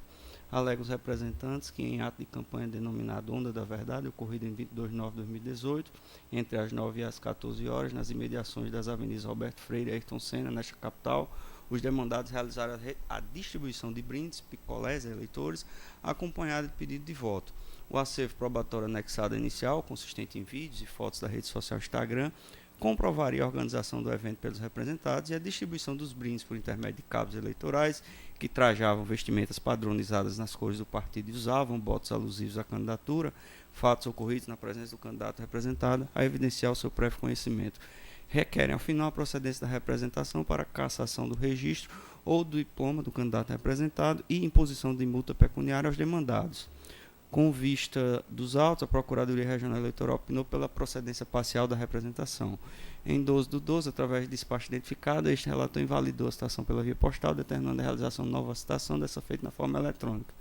Alegam os representantes que, em ato de campanha denominado Onda da Verdade, ocorrido em 22 de nove de 2018, entre as 9 e as 14 horas, nas imediações das avenidas Roberto Freire e Ayrton Senna, nesta capital, os demandados realizaram a distribuição de brindes, picolés a eleitores, acompanhado de pedido de voto. O acervo probatório anexado inicial, consistente em vídeos e fotos da rede social Instagram, comprovaria a organização do evento pelos representados e a distribuição dos brindes por intermédio de cabos eleitorais que trajavam vestimentas padronizadas nas cores do partido e usavam botos alusivos à candidatura, fatos ocorridos na presença do candidato representado, a evidenciar o seu prévio conhecimento. Requerem, ao final, a procedência da representação para cassação do registro ou do diploma do candidato representado e imposição de multa pecuniária aos demandados. Com vista dos autos, a Procuradoria Regional Eleitoral opinou pela procedência parcial da representação. Em 12/12, através de despacho identificado, este relator invalidou a citação pela via postal, determinando a realização de nova citação, dessa feita na forma eletrônica.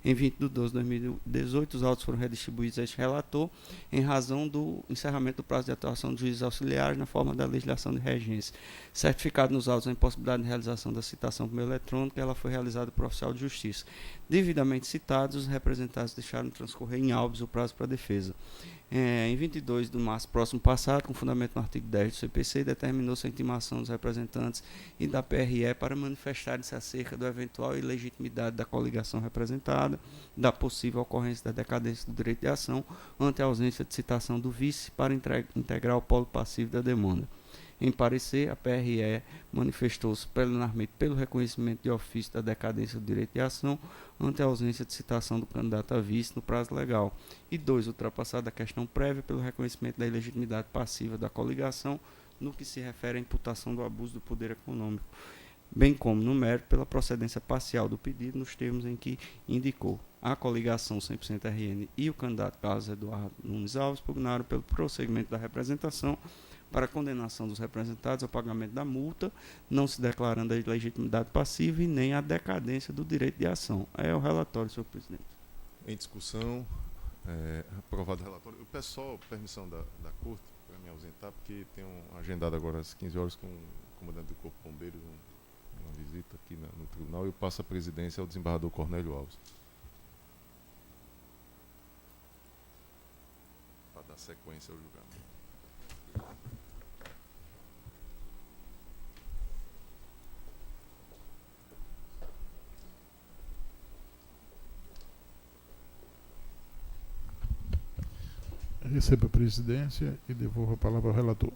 Em 20/12/2018, os autos foram redistribuídos a este relator em razão do encerramento do prazo de atuação dos juízes auxiliares na forma da legislação de regência. Certificado nos autos a impossibilidade de realização da citação por meio eletrônico, ela foi realizada por oficial de justiça. Devidamente citados, os representantes deixaram transcorrer em autos o prazo para a defesa. Em 22 de março próximo passado, com fundamento no artigo 10 do CPC, determinou-se a intimação dos representantes e da PRE para manifestarem-se acerca da eventual ilegitimidade da coligação representada, da possível ocorrência da decadência do direito de ação ante a ausência de citação do vice para integrar o polo passivo da demanda. Em parecer, a PRE manifestou-se preliminarmente pelo reconhecimento de ofício da decadência do direito de ação ante a ausência de citação do candidato a vice no prazo legal. E 2. Ultrapassada a questão prévia pelo reconhecimento da ilegitimidade passiva da coligação no que se refere à imputação do abuso do poder econômico, bem como, no mérito, pela procedência parcial do pedido nos termos em que indicou. A coligação 100% RN e o candidato Carlos Eduardo Nunes Alves pugnaram pelo prosseguimento da representação para a condenação dos representados ao pagamento da multa, não se declarando a ilegitimidade passiva e nem a decadência do direito de ação. É o relatório, senhor presidente. Em discussão, aprovado o relatório. Eu peço só permissão da Corte para me ausentar, porque tenho agendado agora às 15 horas com o comandante do Corpo de Bombeiros uma visita aqui no tribunal, e eu passo a presidência ao desembargador Cornélio Alves, para dar sequência ao julgamento. Receba a presidência e devolvo a palavra ao relator.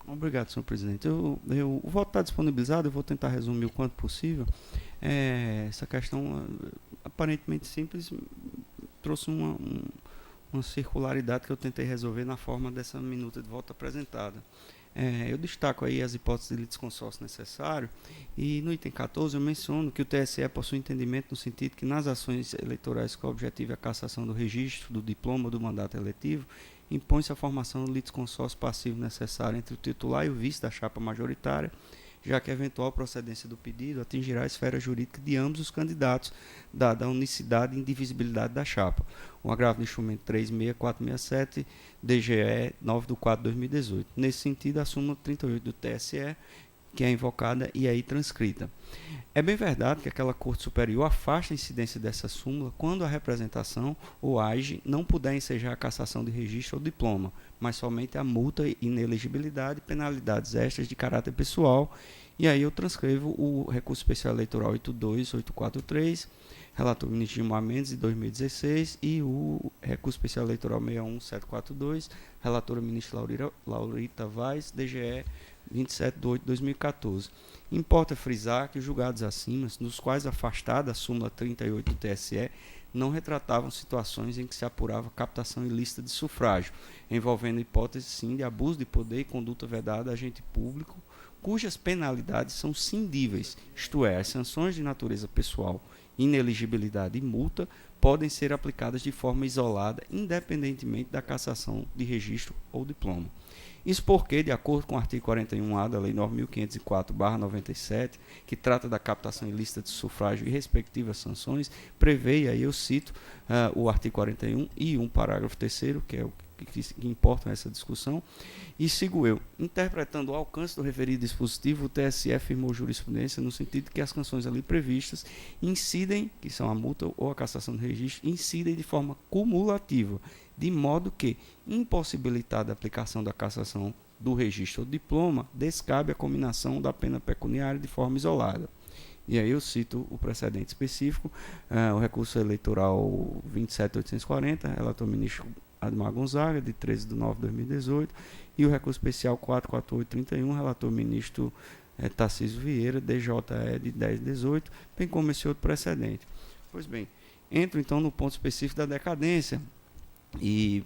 Obrigado, senhor presidente. O voto está disponibilizado, eu vou tentar resumir o quanto possível. Essa questão, aparentemente simples, trouxe uma circularidade que eu tentei resolver na forma dessa minuta de voto apresentada. Eu destaco aí as hipóteses de litisconsórcio necessário, e no item 14 eu menciono que o TSE possui entendimento no sentido que nas ações eleitorais com o objetivo é a cassação do registro, do diploma do mandato eletivo, impõe-se a formação do litisconsórcio passivo necessário entre o titular e o vice da chapa majoritária, já que a eventual procedência do pedido atingirá a esfera jurídica de ambos os candidatos, dada a unicidade e indivisibilidade da chapa. O agravo do instrumento 36467, DGE 9/4/2018. Nesse sentido, a súmula 38 do TSE, que é invocada e aí transcrita. É bem verdade que aquela Corte Superior afasta a incidência dessa súmula quando a representação ou AGE não puder ensejar a cassação de registro ou diploma, mas somente a multa, inelegibilidade e penalidades extras de caráter pessoal. E aí eu transcrevo o recurso especial eleitoral 82843, relator ministro Gilmar Mendes, de 2016, e o recurso especial eleitoral 61742, relatora ministra Laurita Vaz, DGE 27 de 8 de 2014. Importa frisar que os julgados acima, nos quais afastada a súmula 38 do TSE, não retratavam situações em que se apurava captação ilícita de sufrágio, envolvendo hipótese, sim, de abuso de poder e conduta vedada a agente público, cujas penalidades são cindíveis, isto é, as sanções de natureza pessoal, ineligibilidade e multa, podem ser aplicadas de forma isolada, independentemente da cassação de registro ou diploma. Isso porque, de acordo com o artigo 41A da Lei 9.504/97, que trata da captação ilícita de sufrágio e respectivas sanções, prevê, e aí eu cito o artigo 41 e um parágrafo 3º, que é o que importa nessa discussão, e sigo eu. Interpretando o alcance do referido dispositivo, o TSE afirmou jurisprudência no sentido de que as sanções ali previstas incidem, que são a multa ou a cassação do registro, incidem de forma cumulativa, de modo que, impossibilitada a aplicação da cassação do registro ou diploma, descabe a cominação da pena pecuniária de forma isolada. E aí eu cito o precedente específico, o recurso eleitoral 27840, relator ministro Admar Gonzaga, de 13 de 9 de 2018, e o recurso especial 44831, relator ministro Tarcísio Vieira, DJE, de 10 de 18, bem como esse outro precedente. Pois bem, entro então no ponto específico da decadência, e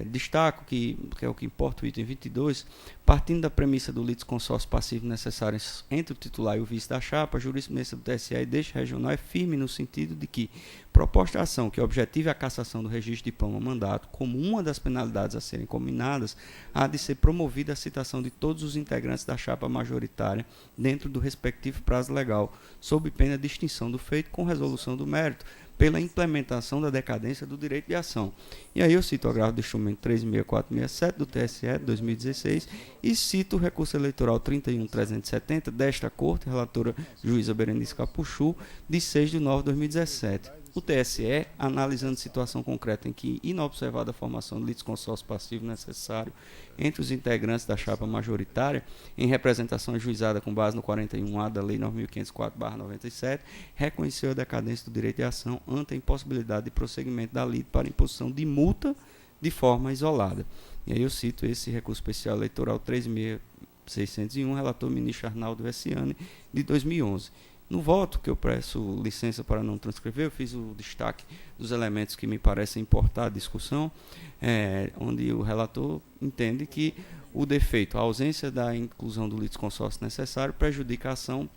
destaco que é o que importa, o item 22, partindo da premissa do litisconsórcio passivo necessário entre o titular e o vice da chapa, a jurisprudência do TSE e deste regional é firme no sentido de que proposta a ação que objetive a cassação do registro de diploma mandato como uma das penalidades a serem combinadas, há de ser promovida a citação de todos os integrantes da chapa majoritária dentro do respectivo prazo legal, sob pena de extinção do feito com resolução do mérito, pela implementação da decadência do direito de ação. E aí eu cito o agravo do instrumento 36467 do TSE de 2016 e cito o recurso eleitoral 31370 desta Corte, relatora juíza Berenice Capuchu, de 6 de 9 de 2017. O TSE, analisando situação concreta em que, inobservada a formação do litisconsórcio passivo necessário entre os integrantes da chapa majoritária, em representação ajuizada com base no 41A da Lei 9.504/97, reconheceu a decadência do direito de ação ante a impossibilidade de prosseguimento da lide para imposição de multa de forma isolada. E aí eu cito esse recurso especial eleitoral 3.601, relator ministro Arnaldo Vessiani, de 2011. No voto, que eu peço licença para não transcrever, eu fiz o destaque dos elementos que me parecem importar à discussão, onde o relator entende que o defeito, a ausência da inclusão do litisconsórcio necessário, prejudica a ação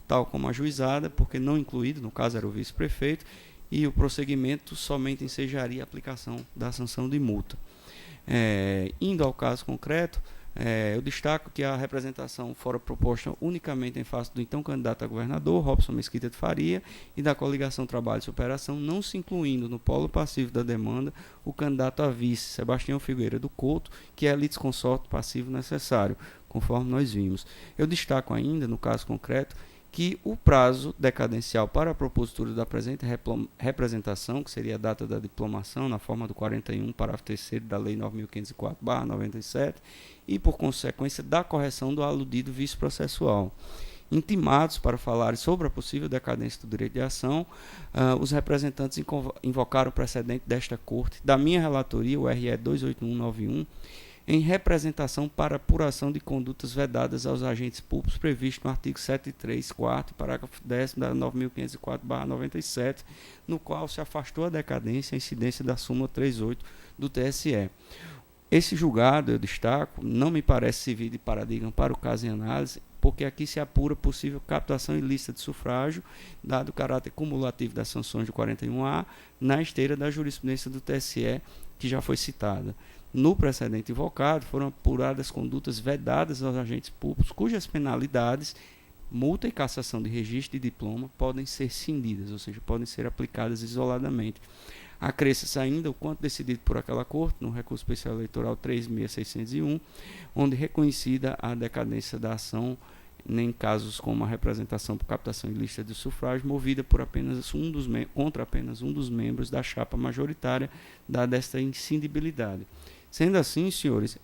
tal como ajuizada, porque não incluído, no caso era o vice-prefeito, e o prosseguimento somente ensejaria a aplicação da sanção de multa. Indo ao caso concreto, eu destaco que a representação fora proposta unicamente em face do então candidato a governador, Robson Mesquita de Faria, e da coligação Trabalho e Superação, não se incluindo no polo passivo da demanda o candidato a vice, Sebastião Figueira do Couto, que é litisconsorte passivo necessário, conforme nós vimos. Eu destaco ainda, no caso concreto, que o prazo decadencial para a propositura da presente representação, que seria a data da diplomação, na forma do 41, parágrafo 3º da Lei 9.504/97, e, por consequência, da correção do aludido vice-processual. Intimados para falar sobre a possível decadência do direito de ação, os representantes invocaram o precedente desta Corte, da minha relatoria, o RE 28191, em representação para apuração de condutas vedadas aos agentes públicos previsto no artigo 73, 4º, parágrafo 10º da 9.504/97, no qual se afastou a decadência e a incidência da súmula 38 do TSE. Esse julgado, eu destaco, não me parece servir de paradigma para o caso em análise, porque aqui se apura possível captação ilícita de sufrágio, dado o caráter cumulativo das sanções do 41A, na esteira da jurisprudência do TSE, que já foi citada. No precedente invocado, foram apuradas condutas vedadas aos agentes públicos, cujas penalidades, multa e cassação de registro e diploma, podem ser cindidas, ou seja, podem ser aplicadas isoladamente. Acresce-se ainda o quanto decidido por aquela Corte, no recurso especial eleitoral 3.601, onde reconhecida a decadência da ação em casos como a representação por captação ilícita de sufrágio, movida por contra apenas um dos membros da chapa majoritária, dada esta inscindibilidade. Sendo assim, senhores,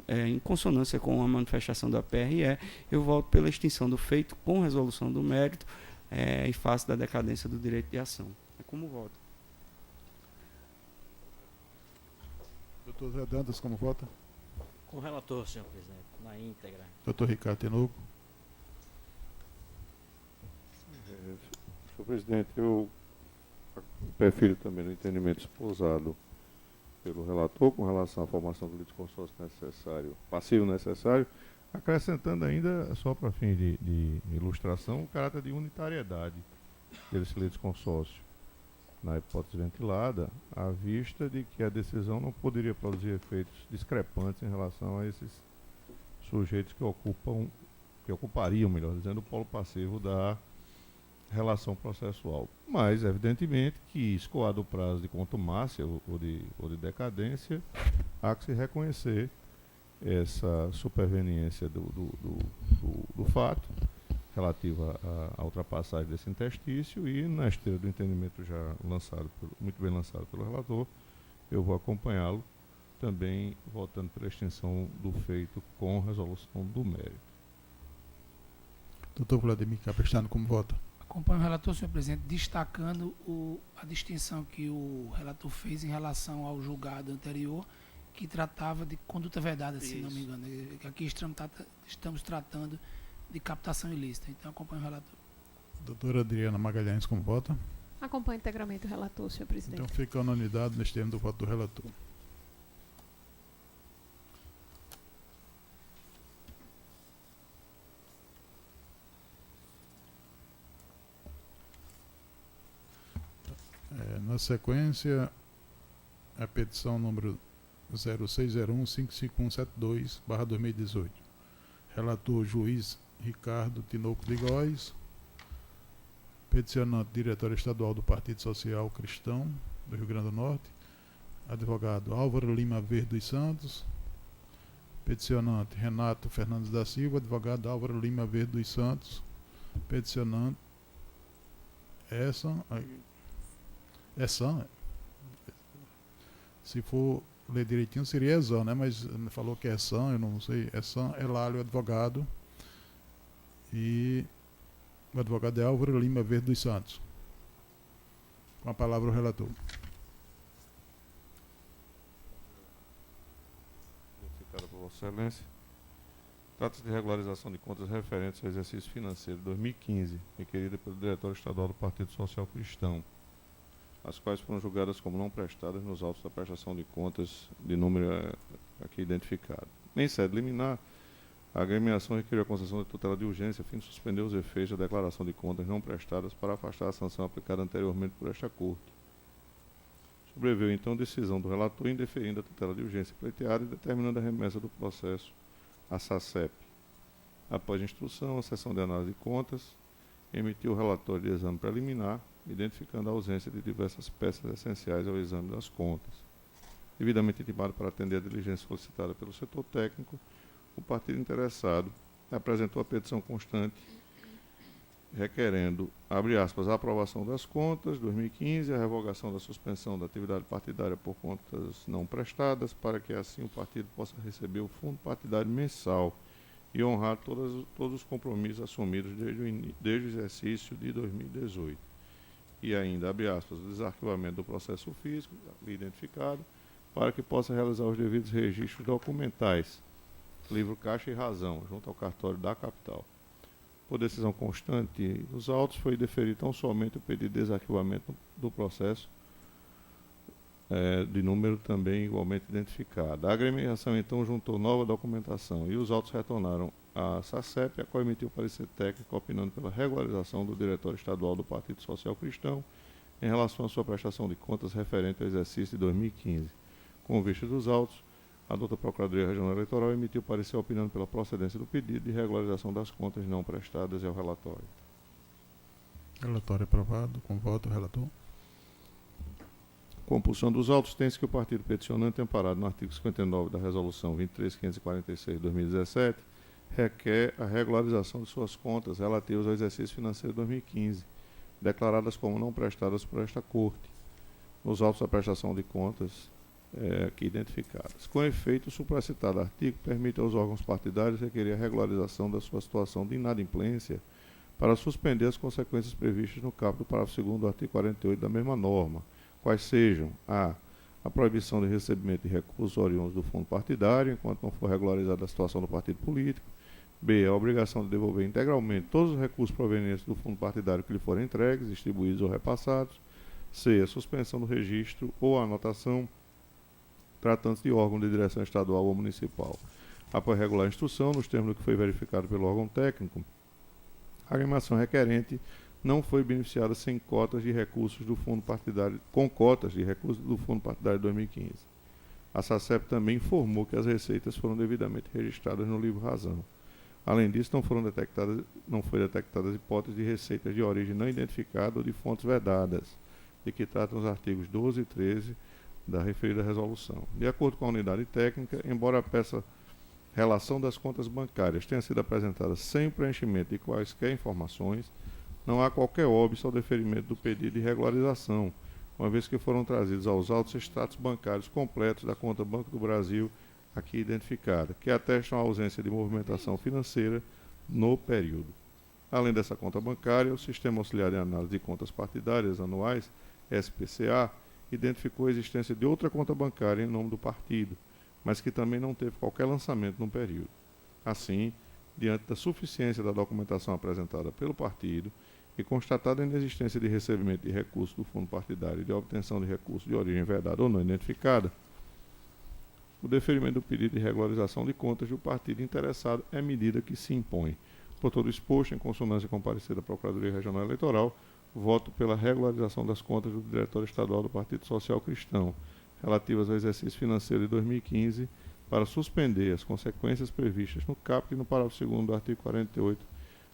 em consonância com a manifestação da PRE, eu voto pela extinção do feito com resolução do mérito em face da decadência do direito de ação. É como voto. Doutor Zé Dantas, como vota? Com o relator, senhor presidente, na íntegra. Doutor Ricardo Tinoco. Senhor presidente, eu prefiro também o entendimento esposado pelo relator com relação à formação do litisconsórcio necessário, passivo necessário, acrescentando ainda, só para fim de ilustração, o caráter de unitariedade desse litisconsórcio, na hipótese ventilada, à vista de que a decisão não poderia produzir efeitos discrepantes em relação a esses sujeitos que ocupariam, melhor dizendo, o polo passivo da relação processual. Mas, evidentemente, que escoado o prazo de contumácia ou de decadência, há que se reconhecer essa superveniência do fato relativa à ultrapassagem desse interstício e, na esteira do entendimento já lançado, muito bem lançado pelo relator, eu vou acompanhá-lo também votando pela extinção do feito com resolução do mérito. Doutor Vladimir Capistrano, como vota? Acompanho o relator, senhor presidente, destacando a distinção que o relator fez em relação ao julgado anterior, que tratava de conduta vedada, se não me engano. Aqui estamos tratando de captação ilícita. Então, acompanho o relator. Doutora Adriana Magalhães, como vota? Acompanho integralmente o relator, senhor presidente. Então fica unanimidade neste termo do voto do relator. Na sequência, a petição número 0601-55172/2018. Relator juiz Ricardo Tinoco de Góes. Peticionante diretor estadual do Partido Social Cristão do Rio Grande do Norte. Advogado Álvaro Lima Verde dos Santos. Peticionante Renato Fernandes da Silva. Advogado Álvaro Lima Verde dos Santos. Peticionante se for ler direitinho seria Esan, né? Mas falou que é Esan, eu não sei. Esan Elálio, advogado. E o advogado é Álvaro Lima Verde dos Santos. Com a palavra o relator. Citada por Vossa Excelência. Trata-se de regularização de contas referentes ao exercício financeiro de 2015, requerida pelo Diretório Estadual do Partido Social Cristão, as quais foram julgadas como não prestadas nos autos da prestação de contas de número aqui identificado. Em sede liminar, a agremiação requeriu a concessão de tutela de urgência a fim de suspender os efeitos da declaração de contas não prestadas para afastar a sanção aplicada anteriormente por esta Corte. Sobreveio, então, decisão do relator indeferindo a tutela de urgência pleiteada e determinando a remessa do processo à SACEP. Após instrução, a seção de análise de contas emitiu o relatório de exame preliminar, identificando a ausência de diversas peças essenciais ao exame das contas. Devidamente intimado para atender a diligência solicitada pelo setor técnico, o partido interessado apresentou a petição constante requerendo, abre aspas, a aprovação das contas 2015, a revogação da suspensão da atividade partidária por contas não prestadas, para que assim o partido possa receber o fundo partidário mensal e honrar todos os compromissos assumidos desde o exercício de 2018. E ainda, abre aspas, o desarquivamento do processo físico identificado, para que possa realizar os devidos registros documentais, livro caixa e razão, junto ao cartório da capital. Por decisão constante dos autos, foi deferido tão somente o pedido de desarquivamento do processo, de número também igualmente identificado. A agremiação, então, juntou nova documentação e os autos retornaram à SACEP, a qual emitiu parecer técnico opinando pela regularização do Diretório Estadual do Partido Social Cristão em relação à sua prestação de contas referente ao exercício de 2015. Com vista dos autos, a doutora Procuradoria Regional Eleitoral emitiu parecer opinando pela procedência do pedido de regularização das contas não prestadas e ao relatório. Relatório aprovado. Com voto, relator. Compulsão dos autos, tem-se que o partido peticionante, amparado no artigo 59 da Resolução 23.546 de 2017, requer a regularização de suas contas relativas ao exercício financeiro de 2015, declaradas como não prestadas por esta Corte, nos autos da prestação de contas aqui identificadas. Com efeito, o supracitado artigo permite aos órgãos partidários requerer a regularização da sua situação de inadimplência para suspender as consequências previstas no caput do parágrafo 2º do artigo 48 da mesma norma, quais sejam a a proibição de recebimento de recursos oriundos do fundo partidário, enquanto não for regularizada a situação do partido político. B. A obrigação de devolver integralmente todos os recursos provenientes do fundo partidário que lhe forem entregues, distribuídos ou repassados. C. A suspensão do registro ou a anotação, tratando-se de órgão de direção estadual ou municipal. Após regular a instrução, nos termos do que foi verificado pelo órgão técnico, a agremiação requerente não foi beneficiada sem cotas de recursos do fundo partidário, com cotas de recursos do fundo partidário de 2015. A SACEP também informou que as receitas foram devidamente registradas no livro razão. Além disso, não foi detectadas hipóteses de receitas de origem não identificada ou de fontes vedadas, de que tratam os artigos 12 e 13 da referida resolução. De acordo com a unidade técnica, embora a peça relação das contas bancárias tenha sido apresentada sem preenchimento de quaisquer informações, não há qualquer óbice ao deferimento do pedido de regularização, uma vez que foram trazidos aos autos extratos bancários completos da conta Banco do Brasil aqui identificada, que atestam a ausência de movimentação financeira no período. Além dessa conta bancária, o Sistema Auxiliar de Análise de Contas Partidárias Anuais, SPCA, identificou a existência de outra conta bancária em nome do partido, mas que também não teve qualquer lançamento no período. Assim, diante da suficiência da documentação apresentada pelo partido e constatada a inexistência de recebimento de recursos do fundo partidário e de obtenção de recursos de origem vedada ou não identificada, o deferimento do pedido de regularização de contas do partido interessado é medida que se impõe. Por todo exposto, em consonância com o parecer da Procuradoria Regional Eleitoral, voto pela regularização das contas do Diretório Estadual do Partido Social Cristão, relativas ao exercício financeiro de 2015, para suspender as consequências previstas no caput e no parágrafo 2º do artigo 48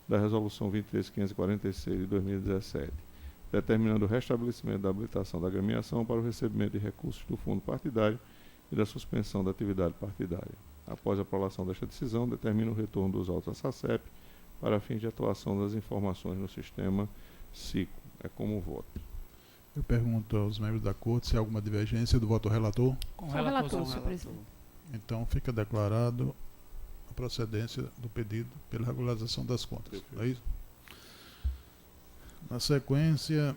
da Resolução 23.546 de 2017, determinando o restabelecimento da habilitação da agremiação para o recebimento de recursos do fundo partidário e da suspensão da atividade partidária. Após a aprovação desta decisão, determina o retorno dos autos à SACEP para fins de atuação das informações no sistema SICO. É como voto. Eu pergunto aos membros da Corte se há alguma divergência do voto relator. Com o Só relator, relator, senhor senhor presidente. Então fica declarado a procedência do pedido pela regularização das contas. É isso? Na sequência,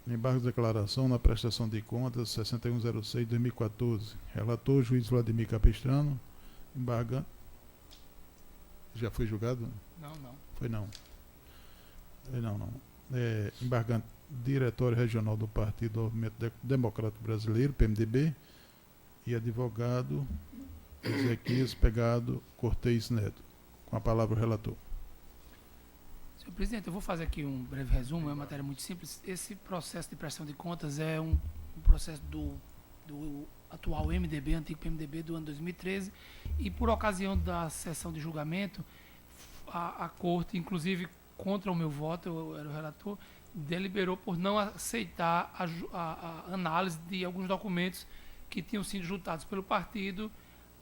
embargo de declaração na prestação de contas 6106 de 2014. Relator, juiz Vladimir Capistrano. Embarga. Já foi julgado? Não. Foi não. Não. Embargante, Diretório Regional do Partido Movimento Democrático Brasileiro, PMDB, e advogado Ezequias Pegado Cortez Neto. Com a palavra o relator. Senhor presidente, eu vou fazer aqui um breve resumo, é uma matéria muito simples. Esse processo de prestação de contas é um processo do atual MDB, antigo PMDB, do ano 2013, e por ocasião da sessão de julgamento, a Corte, inclusive contra o meu voto, eu era o relator, deliberou por não aceitar a análise de alguns documentos que tinham sido juntados pelo partido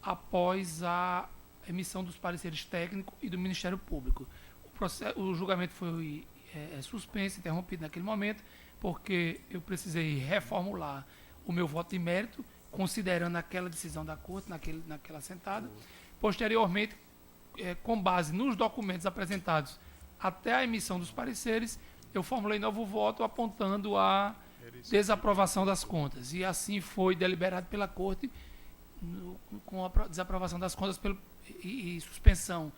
após a emissão dos pareceres técnicos e do Ministério Público. O julgamento foi suspenso, interrompido naquele momento, porque eu precisei reformular o meu voto de mérito, considerando aquela decisão da Corte, naquela sentada. Posteriormente, com base nos documentos apresentados até a emissão dos pareceres, eu formulei novo voto apontando a desaprovação das contas. E assim foi deliberado pela Corte, com a desaprovação das contas e suspensão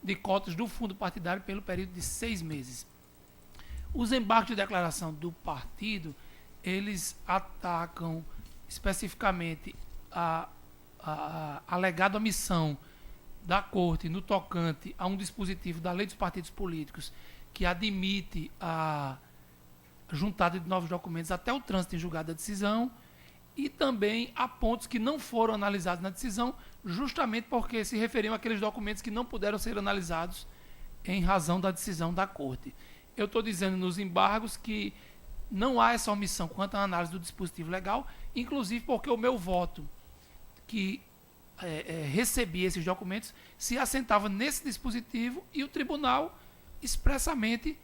de cotas do fundo partidário pelo período de 6 meses. Os embargos de declaração do partido, eles atacam especificamente a alegada omissão da Corte no tocante a um dispositivo da Lei dos Partidos Políticos que admite a juntada de novos documentos até o trânsito em julgado da decisão, e também há pontos que não foram analisados na decisão, justamente porque se referiam àqueles documentos que não puderam ser analisados em razão da decisão da Corte. Eu estou dizendo nos embargos que não há essa omissão quanto à análise do dispositivo legal, inclusive porque o meu voto, que recebia esses documentos, se assentava nesse dispositivo e o tribunal expressamente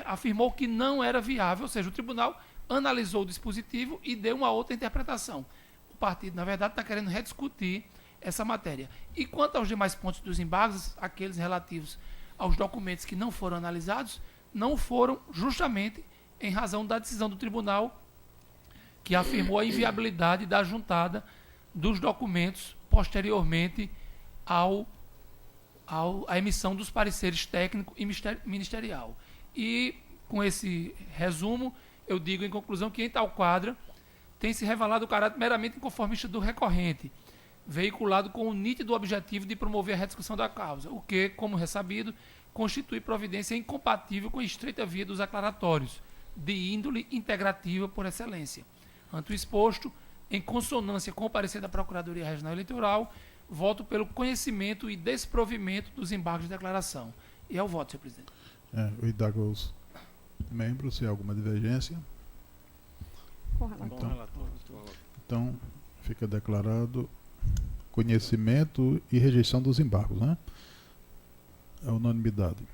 afirmou que não era viável, ou seja, o tribunal analisou o dispositivo e deu uma outra interpretação. O partido, na verdade, está querendo rediscutir essa matéria. E quanto aos demais pontos dos embargos, aqueles relativos aos documentos que não foram analisados, não foram justamente em razão da decisão do tribunal que afirmou a inviabilidade da juntada dos documentos posteriormente à emissão dos pareceres técnico e ministerial. E, com esse resumo, eu digo em conclusão que, em tal quadra, tem se revelado o caráter meramente inconformista do recorrente, veiculado com o nítido objetivo de promover a rediscussão da causa, o que, como ressabido, constitui providência incompatível com a estreita via dos aclaratórios, de índole integrativa por excelência. Ante o exposto, em consonância com o parecer da Procuradoria Regional Eleitoral, voto pelo conhecimento e desprovimento dos embargos de declaração. E é o voto, senhor presidente. Eu indago aos membros se há alguma divergência. Com relator. Bom relator. Então, fica declarado conhecimento e rejeição dos embargos, né? A unanimidade.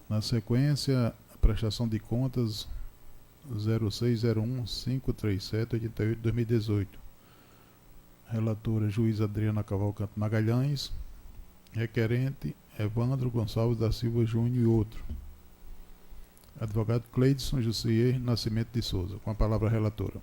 Na sequência, a prestação de contas 0601-537-88-2018. Relatora juiz Adriana Cavalcante Magalhães. Requerente Evandro Gonçalves da Silva Júnior e outro. Advogado Cleidson Jussier Nascimento de Souza. Com a palavra a relatora.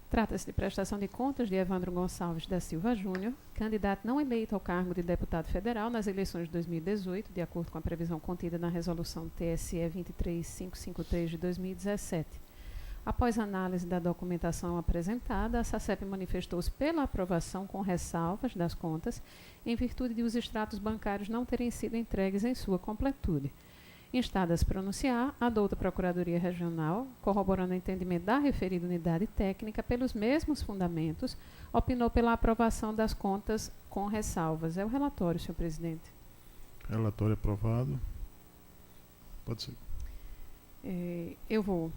Trata-se de prestação de contas de Evandro Gonçalves da Silva Júnior, candidato não eleito ao cargo de deputado federal nas eleições de 2018, de acordo com a previsão contida na resolução TSE 23553 de 2017. Após análise da documentação apresentada, a SACEP manifestou-se pela aprovação com ressalvas das contas, em virtude de os extratos bancários não terem sido entregues em sua completude. Instada a se pronunciar, a douta Procuradoria Regional, corroborando o entendimento da referida unidade técnica pelos mesmos fundamentos, opinou pela aprovação das contas com ressalvas. É o relatório, senhor presidente. Relatório aprovado. Pode ser. Eu vou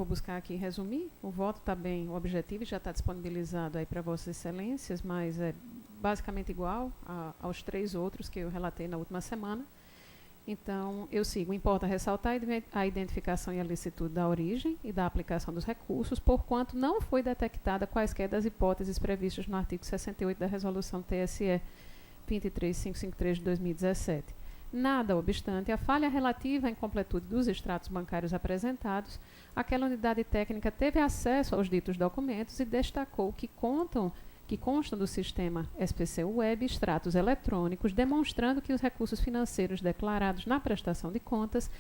buscar aqui resumir. O voto está bem objetivo e já está disponibilizado aí para vossas excelências, mas é basicamente igual aos 3 outros que eu relatei na última semana. Então, eu sigo. Importa ressaltar a identificação e a licitude da origem e da aplicação dos recursos, porquanto não foi detectada quaisquer das hipóteses previstas no artigo 68 da Resolução TSE 23553 de 2017. Nada obstante, a falha relativa à incompletude dos extratos bancários apresentados, aquela unidade técnica teve acesso aos ditos documentos e destacou que constam do sistema SPC Web extratos eletrônicos, demonstrando que os recursos financeiros declarados na prestação de contas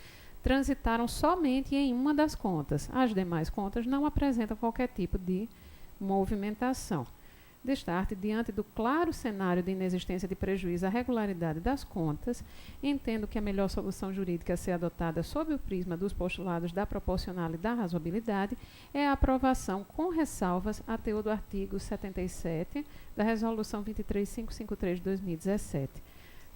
transitaram somente em uma das contas. As demais contas não apresentam qualquer tipo de movimentação. Destarte, diante do claro cenário de inexistência de prejuízo à regularidade das contas, entendo que a melhor solução jurídica a ser adotada sob o prisma dos postulados da proporcionalidade e da razoabilidade é a aprovação com ressalvas a teor do artigo 77 da Resolução 23553 de 2017.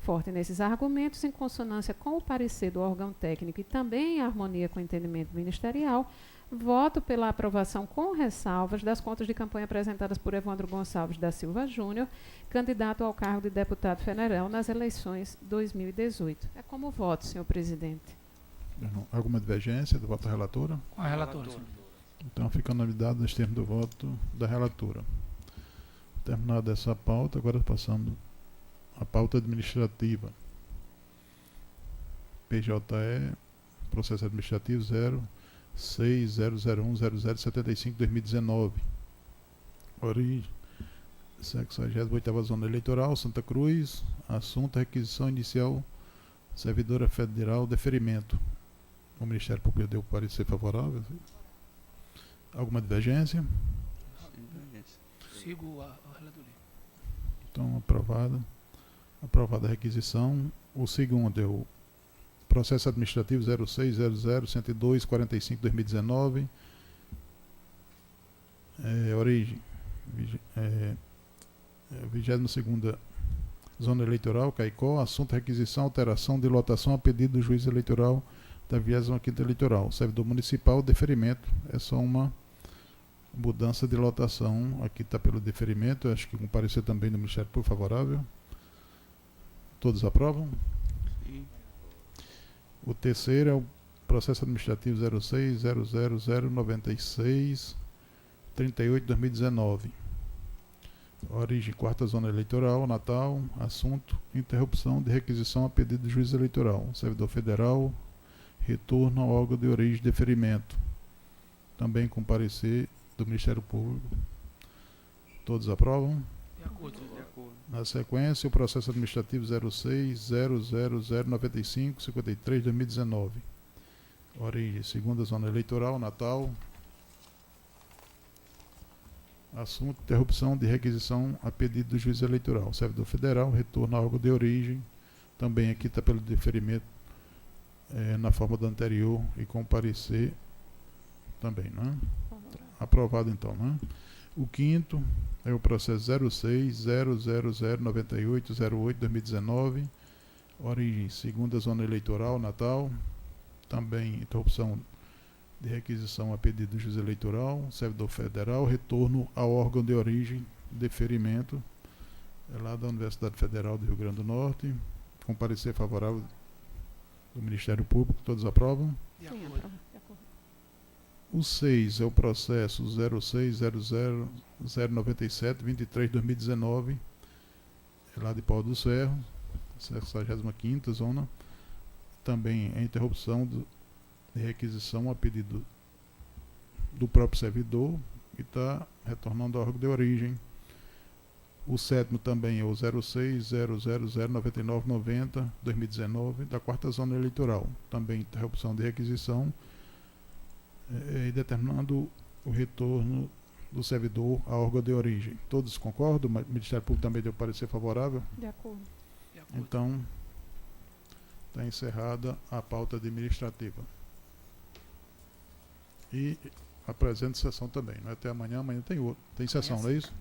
Forte nesses argumentos, em consonância com o parecer do órgão técnico e também em harmonia com o entendimento ministerial, voto pela aprovação com ressalvas das contas de campanha apresentadas por Evandro Gonçalves da Silva Júnior, candidato ao cargo de deputado federal nas eleições 2018. É como voto, senhor presidente. Alguma divergência do voto da relatora? Com a relatora, senhor. Então fica a novidade nos termos do voto da relatora. Terminada essa pauta, agora passando à pauta administrativa. PJE, processo administrativo 0600100075-2019. Origem, 68ª Zona Eleitoral, Santa Cruz. Assunto, requisição inicial, servidora federal, deferimento. O Ministério Público deu parecer favorável. Alguma divergência? Sigo a relatoria. Então, aprovada. Aprovada a requisição. O segundo é o processo administrativo 0600-102-45-2019. Origem, 22ª Zona Eleitoral, Caicó. Assunto, requisição, alteração de lotação a pedido do juiz eleitoral da 25ª Eleitoral. Servidor municipal, deferimento. É só uma mudança de lotação. Aqui está pelo deferimento. Acho que com parecer também do Ministério Público favorável. Todos aprovam? Sim. O terceiro é o processo administrativo 06000963/2019. Origem, 4ª Zona Eleitoral, Natal. Assunto, interrupção de requisição a pedido do juiz eleitoral. Servidor federal, retorno ao órgão de origem de deferimento. também com parecer do Ministério Público. Todos aprovam? De acordo. De acordo. Na sequência, o processo administrativo 06.0009553/2019. Origem: segunda zona eleitoral, Natal. Assunto: interrupção de requisição a pedido do juiz eleitoral. Servidor federal, retorno ao órgão de origem. Também aqui está pelo deferimento na forma do anterior e com parecer também, né? Aprovado então, né? O quinto é o processo 06.0009808/2019. Origem: segunda zona eleitoral, Natal. Também interrupção de requisição a pedido do juiz eleitoral, servidor federal, retorno ao órgão de origem, deferimento, é lá da Universidade Federal do Rio Grande do Norte, com parecer favorável do Ministério Público. Todos aprovam? De Sim, acordo. aprovo. De acordo. O 6 é o processo 06.00.097/23/2019, é lá de Pau dos Ferros, 65ª zona. Também a interrupção de requisição a pedido do próprio servidor e está retornando ao órgão de origem. O sétimo também é o 06.00099/2019, da 4ª zona eleitoral. Também interrupção de requisição e determinando o retorno do servidor ao órgão de origem. Todos concordam? O Ministério Público também deu parecer favorável? De acordo. De acordo. Então, está encerrada a pauta administrativa. E apresento sessão também. Não é até amanhã tem outro. Tem sessão, não é isso?